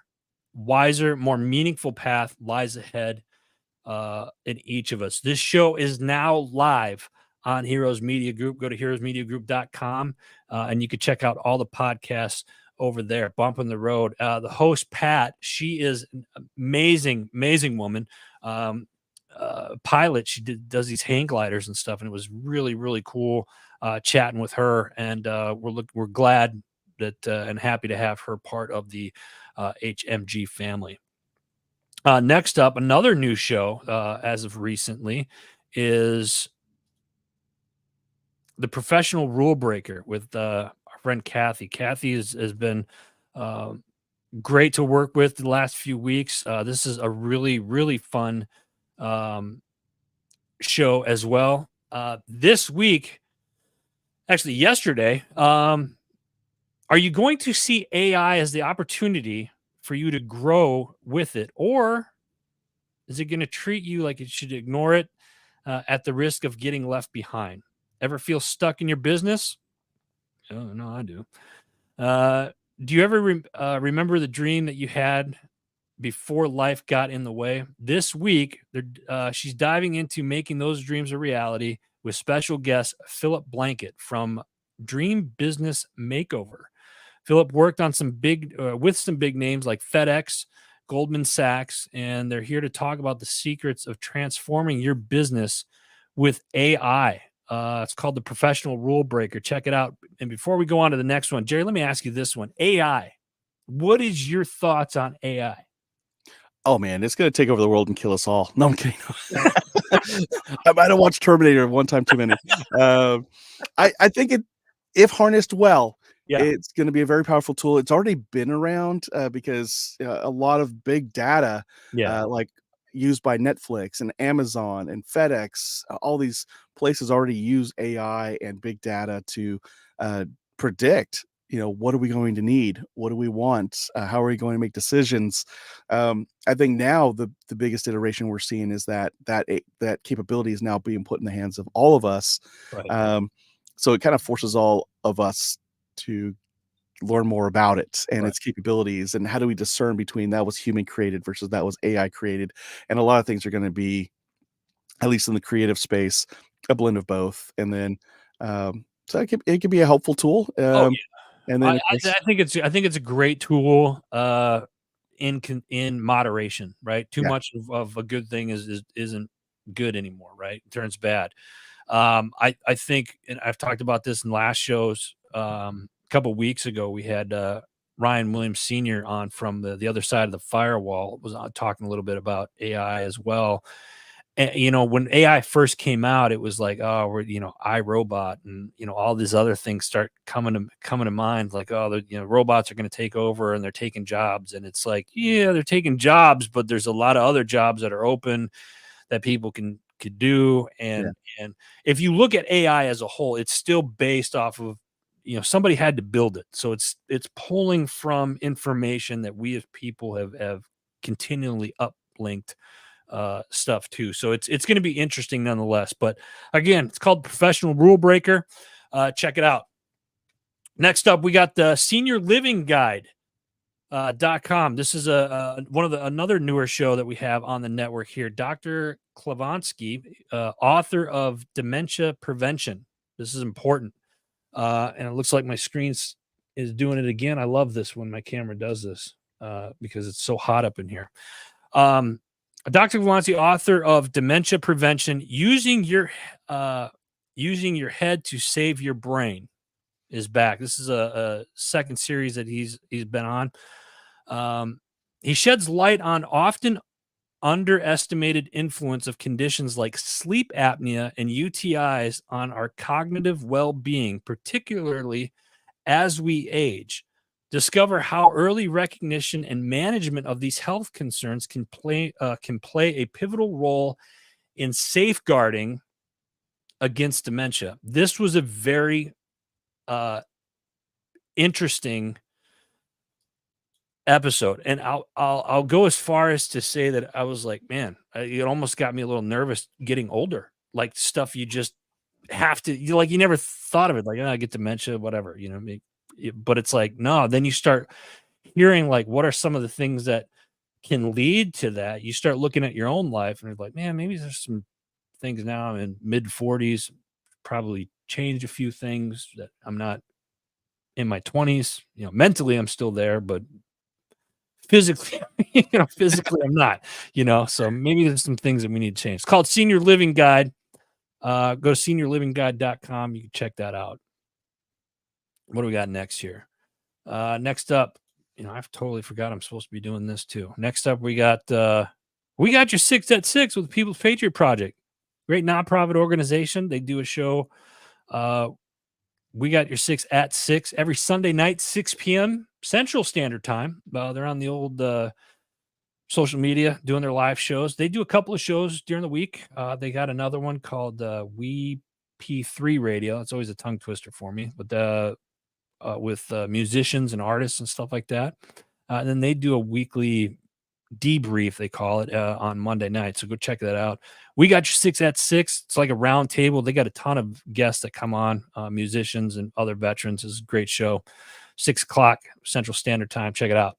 wiser, more meaningful path lies ahead in each of us. This show is now live on Heroes Media Group. Go to heroesmediagroup.com and you can check out all the podcasts over there. Bump in the Road. The host, Pat, she is an amazing woman. Pilot. She does these hang gliders and stuff, and it was really, really cool chatting with her. And we're glad that and happy to have her part of the HMG family. Next up, another new show as of recently is The Professional Rule Breaker with our friend Kathy. Kathy has been great to work with the last few weeks. This is a really, really fun show as well. This week, actually yesterday, are you going to see AI as the opportunity for you to grow with it, or is it going to treat you like you should ignore it at the risk of getting left behind? Ever feel stuck in your business? Oh, no, I do. Do you ever remember the dream that you had before life got in the way? This week, she's diving into making those dreams a reality with special guest Philip Blanket from Dream Business Makeover. Philip worked on with some big names like FedEx, Goldman Sachs, and they're here to talk about the secrets of transforming your business with AI. It's called The Professional Rule Breaker. Check it out. And before we go on to the next one, Jerry, let me ask you this one. AI. What is your thoughts on AI? Oh man, it's going to take over the world and kill us all. No, I'm kidding. I might have watched Terminator one time too many. I think if harnessed well, it's going to be a very powerful tool. It's already been around because a lot of big data, like used by Netflix and Amazon and FedEx. All these places already use AI and big data to predict, what are we going to need? What do we want? How are we going to make decisions? I think now the biggest iteration we're seeing is that capability is now being put in the hands of all of us. Right. So it kind of forces all of us to learn more about it and Right. its capabilities, and how do we discern between that was human created versus that was AI created. And a lot of things are going to be, at least in the creative space, a blend of both. And then so it could be a helpful tool. Oh And yeah. then of course, I think it's a great tool in moderation, right? Too yeah, much of a good thing isn't good anymore, right? It turns bad. I think, and I've talked about this in last shows. A couple weeks ago, we had Ryan Williams Sr. on from the other side of the firewall. Was talking a little bit about AI as well. And, when AI first came out, it was like, oh, we're, iRobot, and all these other things start coming to mind, like, oh, robots are going to take over and they're taking jobs, and it's like, yeah, they're taking jobs, but there's a lot of other jobs that are open that people could do. yeah, And if you look at AI as a whole, it's still based off of, somebody had to build it, so it's pulling from information that we as people have continually uplinked stuff too. So it's going to be interesting nonetheless. But again, it's called Professional Rule Breaker. Check it out. Next up, we got the Senior Living Guide. .com. This is another newer show that we have on the network here. Dr. Klavansky, author of Dementia Prevention. This is important. And it looks like my screen is doing it again. I love this when my camera does this because it's so hot up in here. Dr. Klavansky, author of Dementia Prevention, using your head to save your brain, is back. This is a second series that he's been on. He sheds light on often underestimated influence of conditions like sleep apnea and UTIs on our cognitive well-being, particularly as we age. Discover how early recognition and management of these health concerns can play a pivotal role in safeguarding against dementia. This was a very interesting episode, and I'll go as far as to say that I was like, man, it almost got me a little nervous getting older. Like stuff you just have to, you never thought of it, like, I get dementia, whatever, but it's like, no, then you start hearing like what are some of the things that can lead to that. You start looking at your own life and you're like, man, maybe there's some things now. I'm in mid 40s, probably change a few things that I'm not in my 20s. Mentally I'm still there, but physically, physically I'm not, so maybe there's some things that we need to change. It's called Senior Living Guide. Go to seniorlivingguide.com. You can check that out. What do we got next here? Next up, I've totally forgot I'm supposed to be doing this too. Next up, we got your 6 at 6 with the People's Patriot Project. Great nonprofit organization. They do a show. We got your 6 at 6 every Sunday night, 6 p.m. Central Standard Time. They're on the old social media doing their live shows. They do a couple of shows during the week. They got another one called We P3 Radio. It's always a tongue twister for me, but with musicians and artists and stuff like that. And then they do a weekly debrief, they call it, on Monday night. So go check that out. We got your 6 at 6. It's like a round table. They got a ton of guests that come on, musicians and other veterans. It's a great show. 6 o'clock Central Standard Time. Check it out.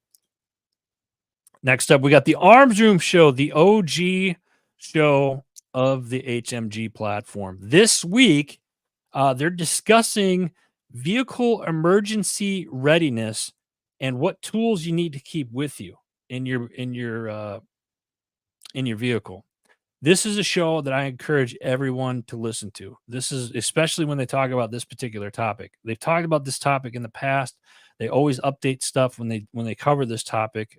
Next up, we got the Arms Room Show, the OG show of the HMG platform. This week, they're discussing vehicle emergency readiness and what tools you need to keep with you in your vehicle. This is a show that I encourage everyone to listen to. This is especially when they talk about this particular topic. They've talked about this topic in the past. They always update stuff when they cover this topic.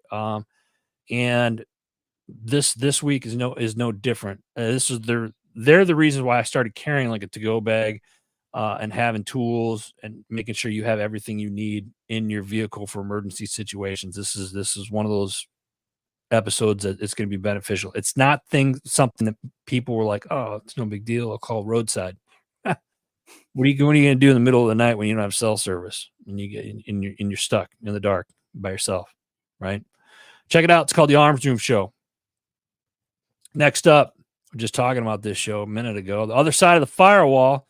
And this week is no different. This is they're the reason why I started carrying like a to-go bag and having tools and making sure you have everything you need in your vehicle for emergency situations. This is one of those episodes that it's going to be beneficial. It's not something that people were like, oh, it's no big deal. I'll call roadside. What are you going to do in the middle of the night when you don't have cell service and you get you're stuck in the dark by yourself, right? Check it out. It's called The Arms Room Show. Next up, we're just talking about this show a minute ago. The Other Side of the Firewall.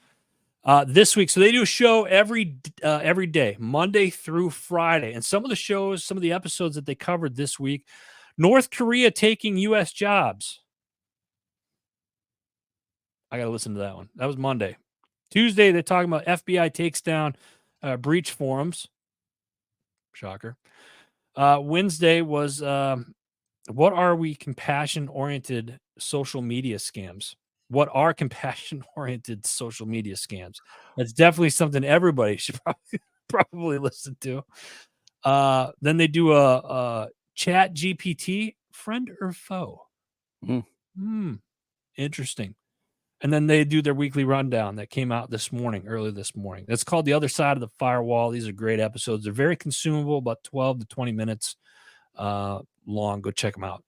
This week, so they do a show every day, Monday through Friday. And some of the episodes that they covered this week, North Korea taking U.S. jobs. I got to listen to that one. That was Monday. Tuesday, they're talking about FBI takes down breach forums. Shocker. Wednesday was what are we compassion-oriented social media scams? What are compassion-oriented social media scams? That's definitely something everybody should probably listen to. Then they do a chat GPT, friend or foe. Interesting. And then they do their weekly rundown that came out early this morning. It's called The Other Side of the Firewall. These are great episodes. They're very consumable, about 12 to 20 minutes long. Go check them out.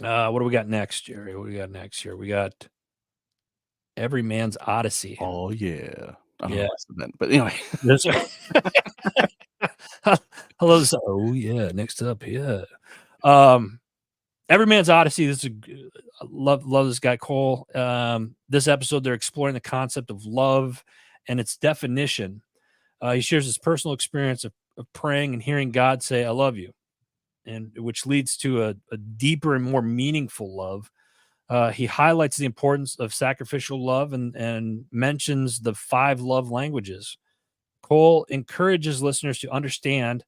What do we got next, Jerry? What do we got next here? We got Every Man's Odyssey. Oh, yeah. I don't Yeah. know what's the event, but anyway. Hello. Oh, yeah. Next up, yeah. Every Man's Odyssey. I love this guy, Cole. This episode, they're exploring the concept of love and its definition. He shares his personal experience of praying and hearing God say, I love you, and which leads to a deeper and more meaningful love. He highlights the importance of sacrificial love and mentions the 5 love languages. Cole encourages listeners to understand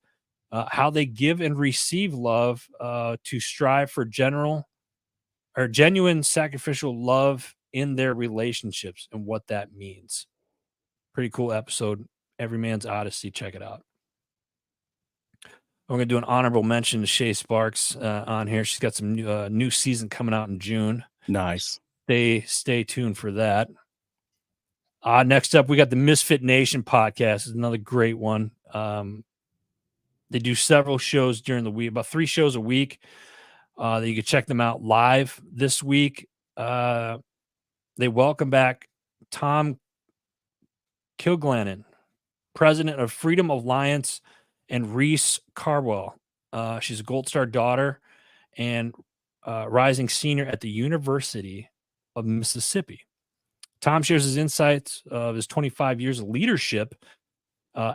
how they give and receive love, to strive for genuine sacrificial love in their relationships and what that means. Pretty cool episode. Every Man's Odyssey. Check it out. We're going to do an honorable mention to Shay Sparks on here. She's got some new season coming out in June. Nice. Stay tuned for that. Next up, we got the Misfit Nation podcast. It's another great one. They do several shows during the week, about 3 shows a week. You can check them out live this week. They welcome back Tom Kilglannen, president of Freedom Alliance, and Reese Carwell. She's a Gold Star daughter and rising senior at the University of Mississippi. Tom shares his insights of his 25 years of leadership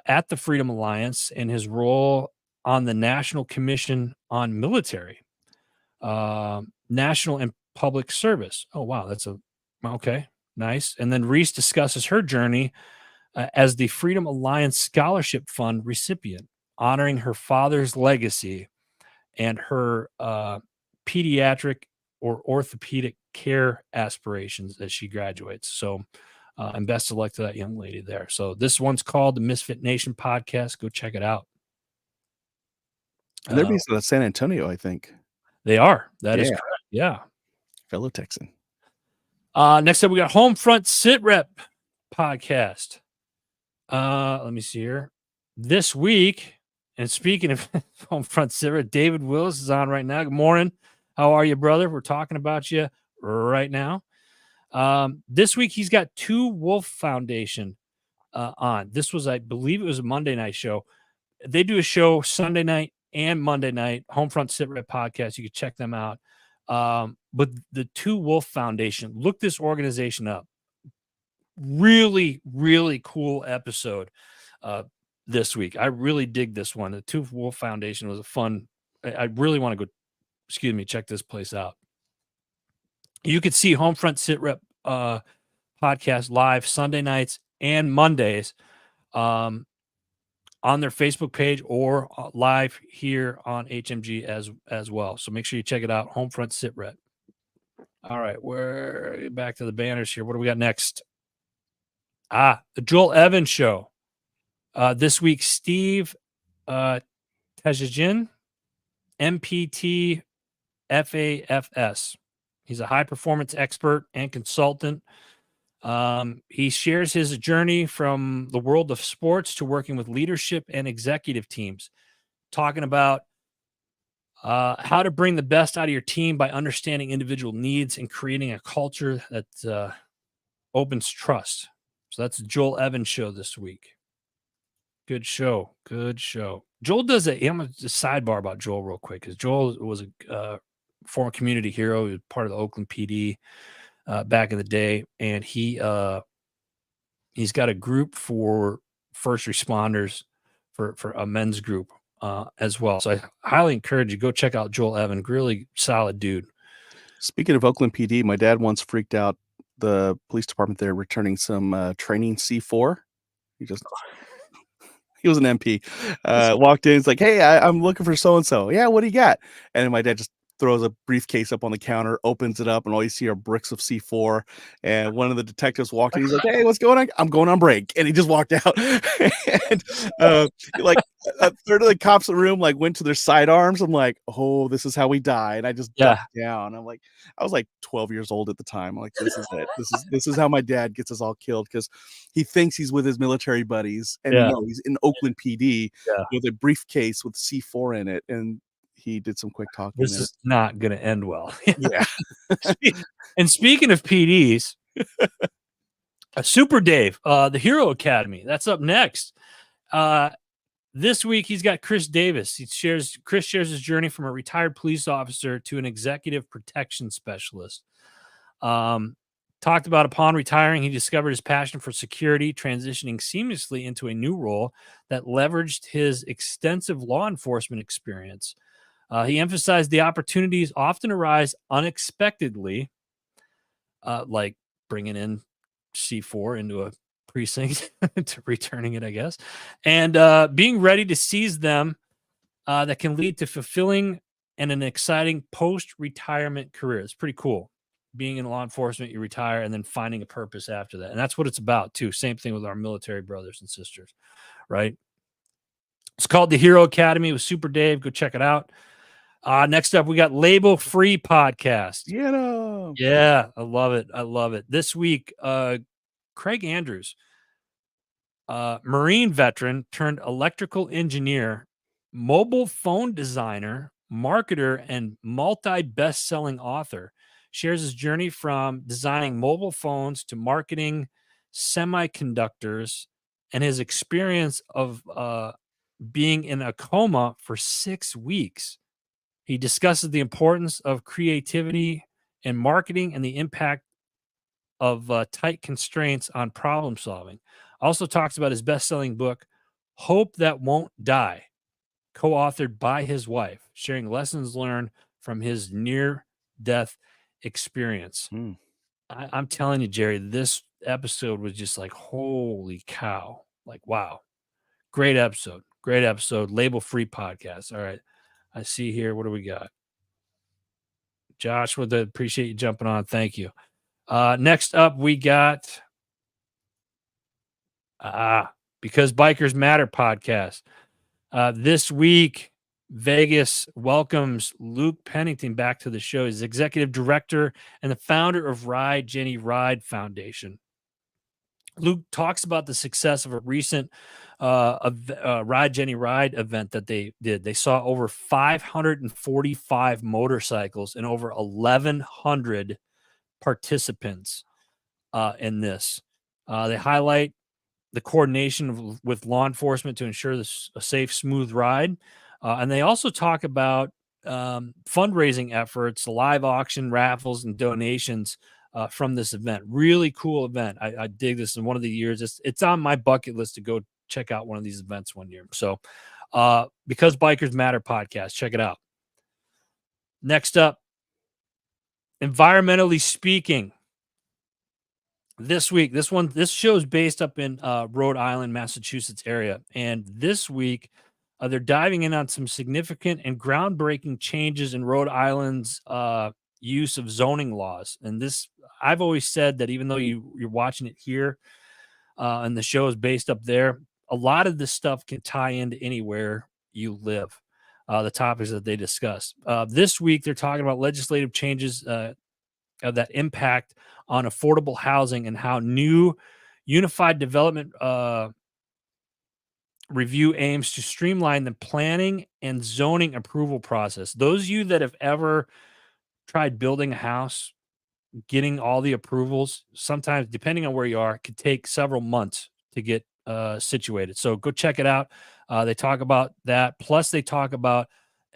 at the Freedom Alliance and his role on the National Commission on Military, National and Public Service. Oh, wow. Okay. Nice. And then Reese discusses her journey as the Freedom Alliance Scholarship Fund recipient, honoring her father's legacy and her pediatric or orthopedic care aspirations as she graduates. So, and best of luck to that young lady there. So this one's called the Misfit Nation podcast. Go check it out. And they're based out of San Antonio, I think. They are. That is correct. Yeah. Fellow Texan. Next up, we got Homefront Sit Rep podcast. Let me see here. This week, and speaking of Homefront Sit Rep, David Willis is on right now. Good morning. How are you, brother? We're talking about you right now. This week, he's got 2 Wolf Foundation on. This was, I believe it was a Monday night show. They do a show Sunday night and Monday night, Homefront Sit Rep podcast. You can check them out. But the 2 Wolf Foundation, look this organization up. Really, really cool episode this week. I really dig this one. The 2 Wolf Foundation was a fun. I really want to go, check this place out. You could see Homefront Sit Rep podcast live Sunday nights and Mondays on their Facebook page or live here on HMG as well. So make sure you check it out. Homefront Sit Rep. All right, we're back to the banners here. What do we got next? The Joel Evans Show. This week, Steve Tejajin, MPT FAFS. He's a high-performance expert and consultant. He shares his journey from the world of sports to working with leadership and executive teams, talking about How to bring the best out of your team by understanding individual needs and creating a culture that opens trust. So that's Joel Evans' show this week. Good show. Good show. Joel does a. I'm going to sidebar about Joel real quick because Joel was a former community hero. He was part of the Oakland PD back in the day, and he's got a group for first responders for a men's group as well. So I highly encourage you go check out Joel Evans. Really solid dude. Speaking of Oakland PD, my dad once freaked out the police department there returning some training C4. He was an MP. Walked in, he's like, "Hey, I'm looking for so and so." "Yeah, what do you got?" And then my dad just throws a briefcase up on the counter, opens it up, and all you see are bricks of C4. And one of the detectives walked in. He's like, "Hey, what's going on?" "I'm going on break," and he just walked out. And like a third of the cops in the room like went to their sidearms. I'm like, "Oh, this is how we die." And I just ducked down. I'm like, I was like 12 years old at the time. I'm like, this is it. This is how my dad gets us all killed because he thinks he's with his military buddies, and no, he's in Oakland PD with a briefcase with C4 in it, and he did some quick talking. This is not going to end well. Yeah. And speaking of PDs, Super Dave, the Hero Academy, that's up next. This week he's got Chris Davis. Chris shares his journey from a retired police officer to an executive protection specialist. Talked about upon retiring, he discovered his passion for security, transitioning seamlessly into a new role that leveraged his extensive law enforcement experience. He emphasized the opportunities often arise unexpectedly, like bringing in C4 into a precinct, to returning it, I guess, and being ready to seize them that can lead to fulfilling and an exciting post-retirement career. It's pretty cool. Being in law enforcement, you retire and then finding a purpose after that. And that's what it's about, too. Same thing with our military brothers and sisters, right? It's called the Hero Academy with Super Dave. Go check it out. Next up, we got Label Free Podcast. Yeah, I love it. I love it. This week, Craig Andrews, Marine veteran turned electrical engineer, mobile phone designer, marketer, and multi-best-selling author, shares his journey from designing mobile phones to marketing semiconductors and his experience of being in a coma for 6 weeks. He discusses the importance of creativity and marketing and the impact of tight constraints on problem solving. Also talks about his best-selling book, Hope That Won't Die, co-authored by his wife, sharing lessons learned from his near-death experience. I'm telling you, Jerry, this episode was just like, holy cow. Like, wow. Great episode. Great episode. Label-free podcast. All right. I see here. What do we got? Josh, appreciate you jumping on. Thank you. Next up, we got Because Bikers Matter podcast. This week, Vegas welcomes Luke Pennington back to the show. He's executive director and the founder of Ride Jenny Ride Foundation. Luke talks about the success of a recent Ride Jenny Ride event that they did. They saw over 545 motorcycles and over 1,100 participants in this. They highlight the coordination with law enforcement to ensure this a safe, smooth ride. And they also talk about fundraising efforts, live auction, raffles, and donations from this event. Really cool event. I dig this in one of the years. It's on my bucket list to go check out one of these events one year. So Because Bikers Matter podcast, check it out. Next up, Environmentally Speaking. This week, this show is based up in Rhode Island, Massachusetts area. And this week, they're diving in on some significant and groundbreaking changes in Rhode Island's use of zoning laws. And this, I've always said that even though you're watching it here and the show is based up there, a lot of this stuff can tie into anywhere you live, the topics that they discuss. This week, they're talking about legislative changes that impact on affordable housing and how new unified development review aims to streamline the planning and zoning approval process. Those of you that have ever tried building a house, getting all the approvals, sometimes depending on where you are, could take several months to get situated. So go check it out. They talk about that. Plus, they talk about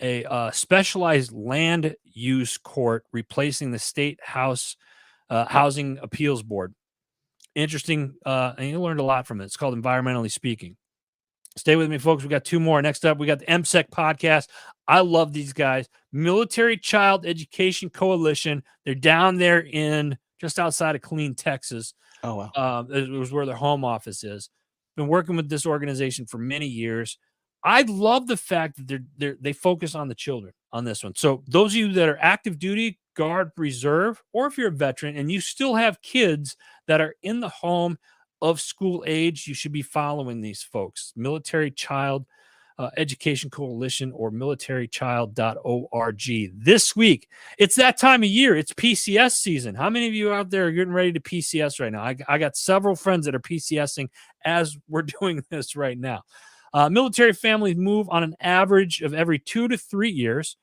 a specialized land use court replacing the state housing appeals board. Interesting, and you learned a lot from it. It's called Environmentally Speaking. Stay with me, folks. We got two more. Next up, we got the MSEC podcast. I love these guys. Military Child Education Coalition. They're down there in just outside of Killeen, Texas. Oh, wow. It was where their home office is. Been working with this organization for many years. I love the fact that they focus on the children on this one. So those of you that are active duty, Guard, Reserve, or if you're a veteran and you still have kids that are in the home of school age, you should be following these folks. Military Child Education Coalition or militarychild.org. This week, it's that time of year. It's PCS season. How many of you out there are getting ready to PCS right now? I got several friends that are PCSing as we're doing this right now. Military families move on an average of every 2 to 3 years.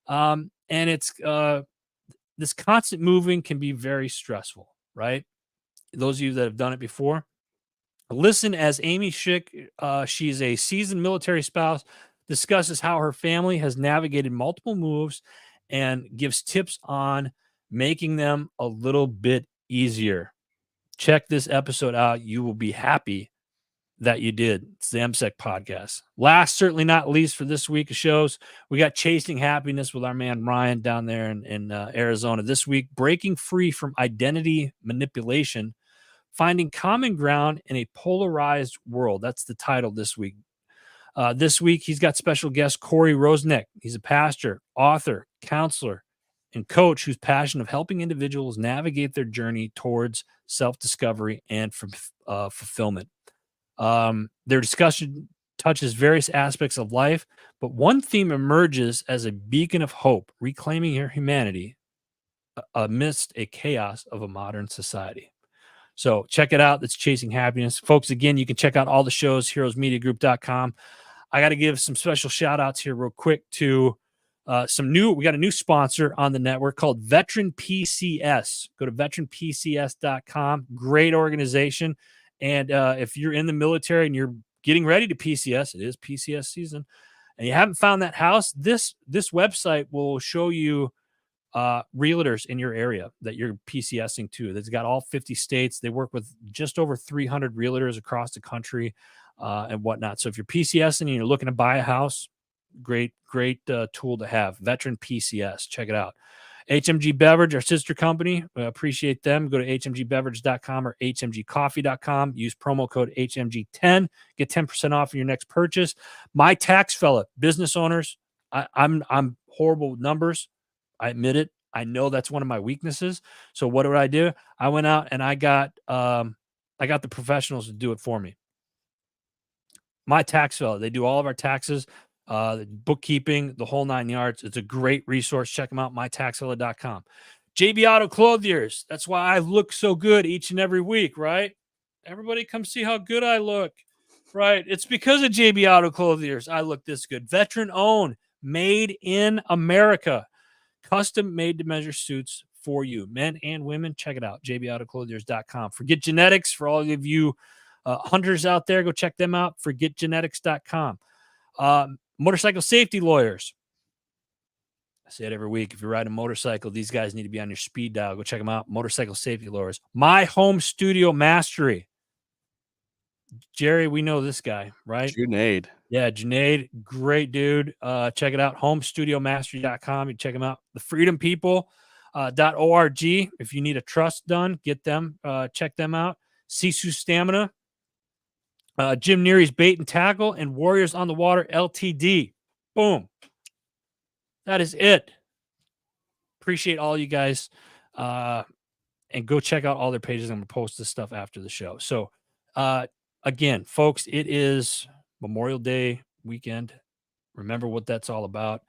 And it's this constant moving can be very stressful, right? Those of you that have done it before, listen as Amy Schick, she's a seasoned military spouse, discusses how her family has navigated multiple moves and gives tips on making them a little bit easier. Check this episode out. You will be happy that you did. It's the MSEC podcast. Last, certainly not least for this week of shows, we got Chasing Happiness with our man Ryan down there in Arizona. This week, breaking free from identity manipulation, finding common ground in a polarized world. That's the title this week. This week, he's got special guest Corey Rosenick. He's a pastor, author, counselor, and coach who's passionate of helping individuals navigate their journey towards self-discovery and fulfillment. Their discussion touches various aspects of life, but one theme emerges as a beacon of hope, reclaiming your humanity amidst a chaos of a modern society. So check it out. That's Chasing Happiness. Folks, again, you can check out all the shows, heroesmediagroup.com. I got to give some special shout outs here real quick to we got a new sponsor on the network called Veteran PCS. Go to veteranpcs.com. Great organization. And if you're in the military and you're getting ready to PCS, it is PCS season, and you haven't found that house, this website will show you realtors in your area that you're PCSing to. That's got all 50 states. They work with just over 300 realtors across the country and whatnot. So if you're PCSing and you're looking to buy a house, great tool to have. Veteran PCS. Check it out. HMG Beverage, our sister company. Appreciate them. Go to hmgbeverage.com or hmgcoffee.com. Use promo code HMG10. Get 10% off your next purchase. My Tax Fella, business owners. I'm horrible with numbers. I admit it. I know that's one of my weaknesses. So what did I do? I went out and I got the professionals to do it for me. My Tax Fella. They do all of our taxes. Bookkeeping, the whole 9 yards. It's a great resource. Check them out, mytaxfella.com. JB Auto Clothiers. That's why I look so good each and every week, right? Everybody come see how good I look, right? It's because of JB Auto Clothiers I look this good. Veteran owned, made in America, custom made to measure suits for you, men and women. Check it out, jbautoclothiers.com. Forget Genetics. For all of you hunters out there, go check them out. Forgetgenetics.com. Motorcycle safety lawyers. I say it every week. If you're riding a motorcycle, these guys need to be on your speed dial. Go check them out. Motorcycle safety lawyers. My Home Studio Mastery. Jerry, we know this guy, right? Junaid. Yeah, Junaid. Great dude. Check it out. HomestudioMastery.com. You check them out. TheFreedomPeople.org. If you need a trust done, get them. Check them out. Sisu Stamina. Jim Neary's Bait and Tackle, and Warriors on the Water LTD. Boom. That is it. Appreciate all you guys. And go check out all their pages. I'm going to post this stuff after the show. So, again, folks, it is Memorial Day weekend. Remember what that's all about.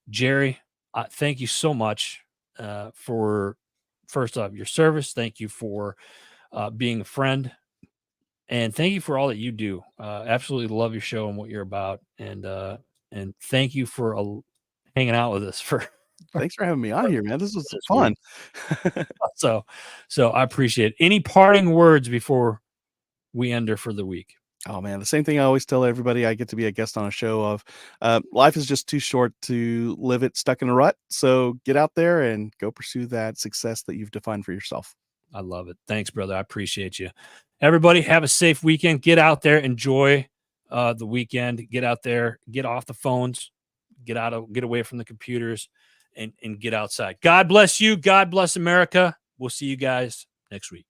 Jerry, thank you so much for, first off, your service. Thank you for being a friend And thank you for all that you do. Absolutely love your show and what you're about. And thank you for hanging out with us for Thanks for having me on here, man. This was this fun. week. So I appreciate it. Any parting words before we end her for the week? Oh man, the same thing I always tell everybody I get to be a guest on a show of, life is just too short to live it stuck in a rut. So get out there and go pursue that success that you've defined for yourself. I love it. Thanks, brother. I appreciate you. Everybody have a safe weekend. Get out there, enjoy the weekend. Get out there, get off the phones, get away from the computers, and get outside. God bless you. God bless America. We'll see you guys next week.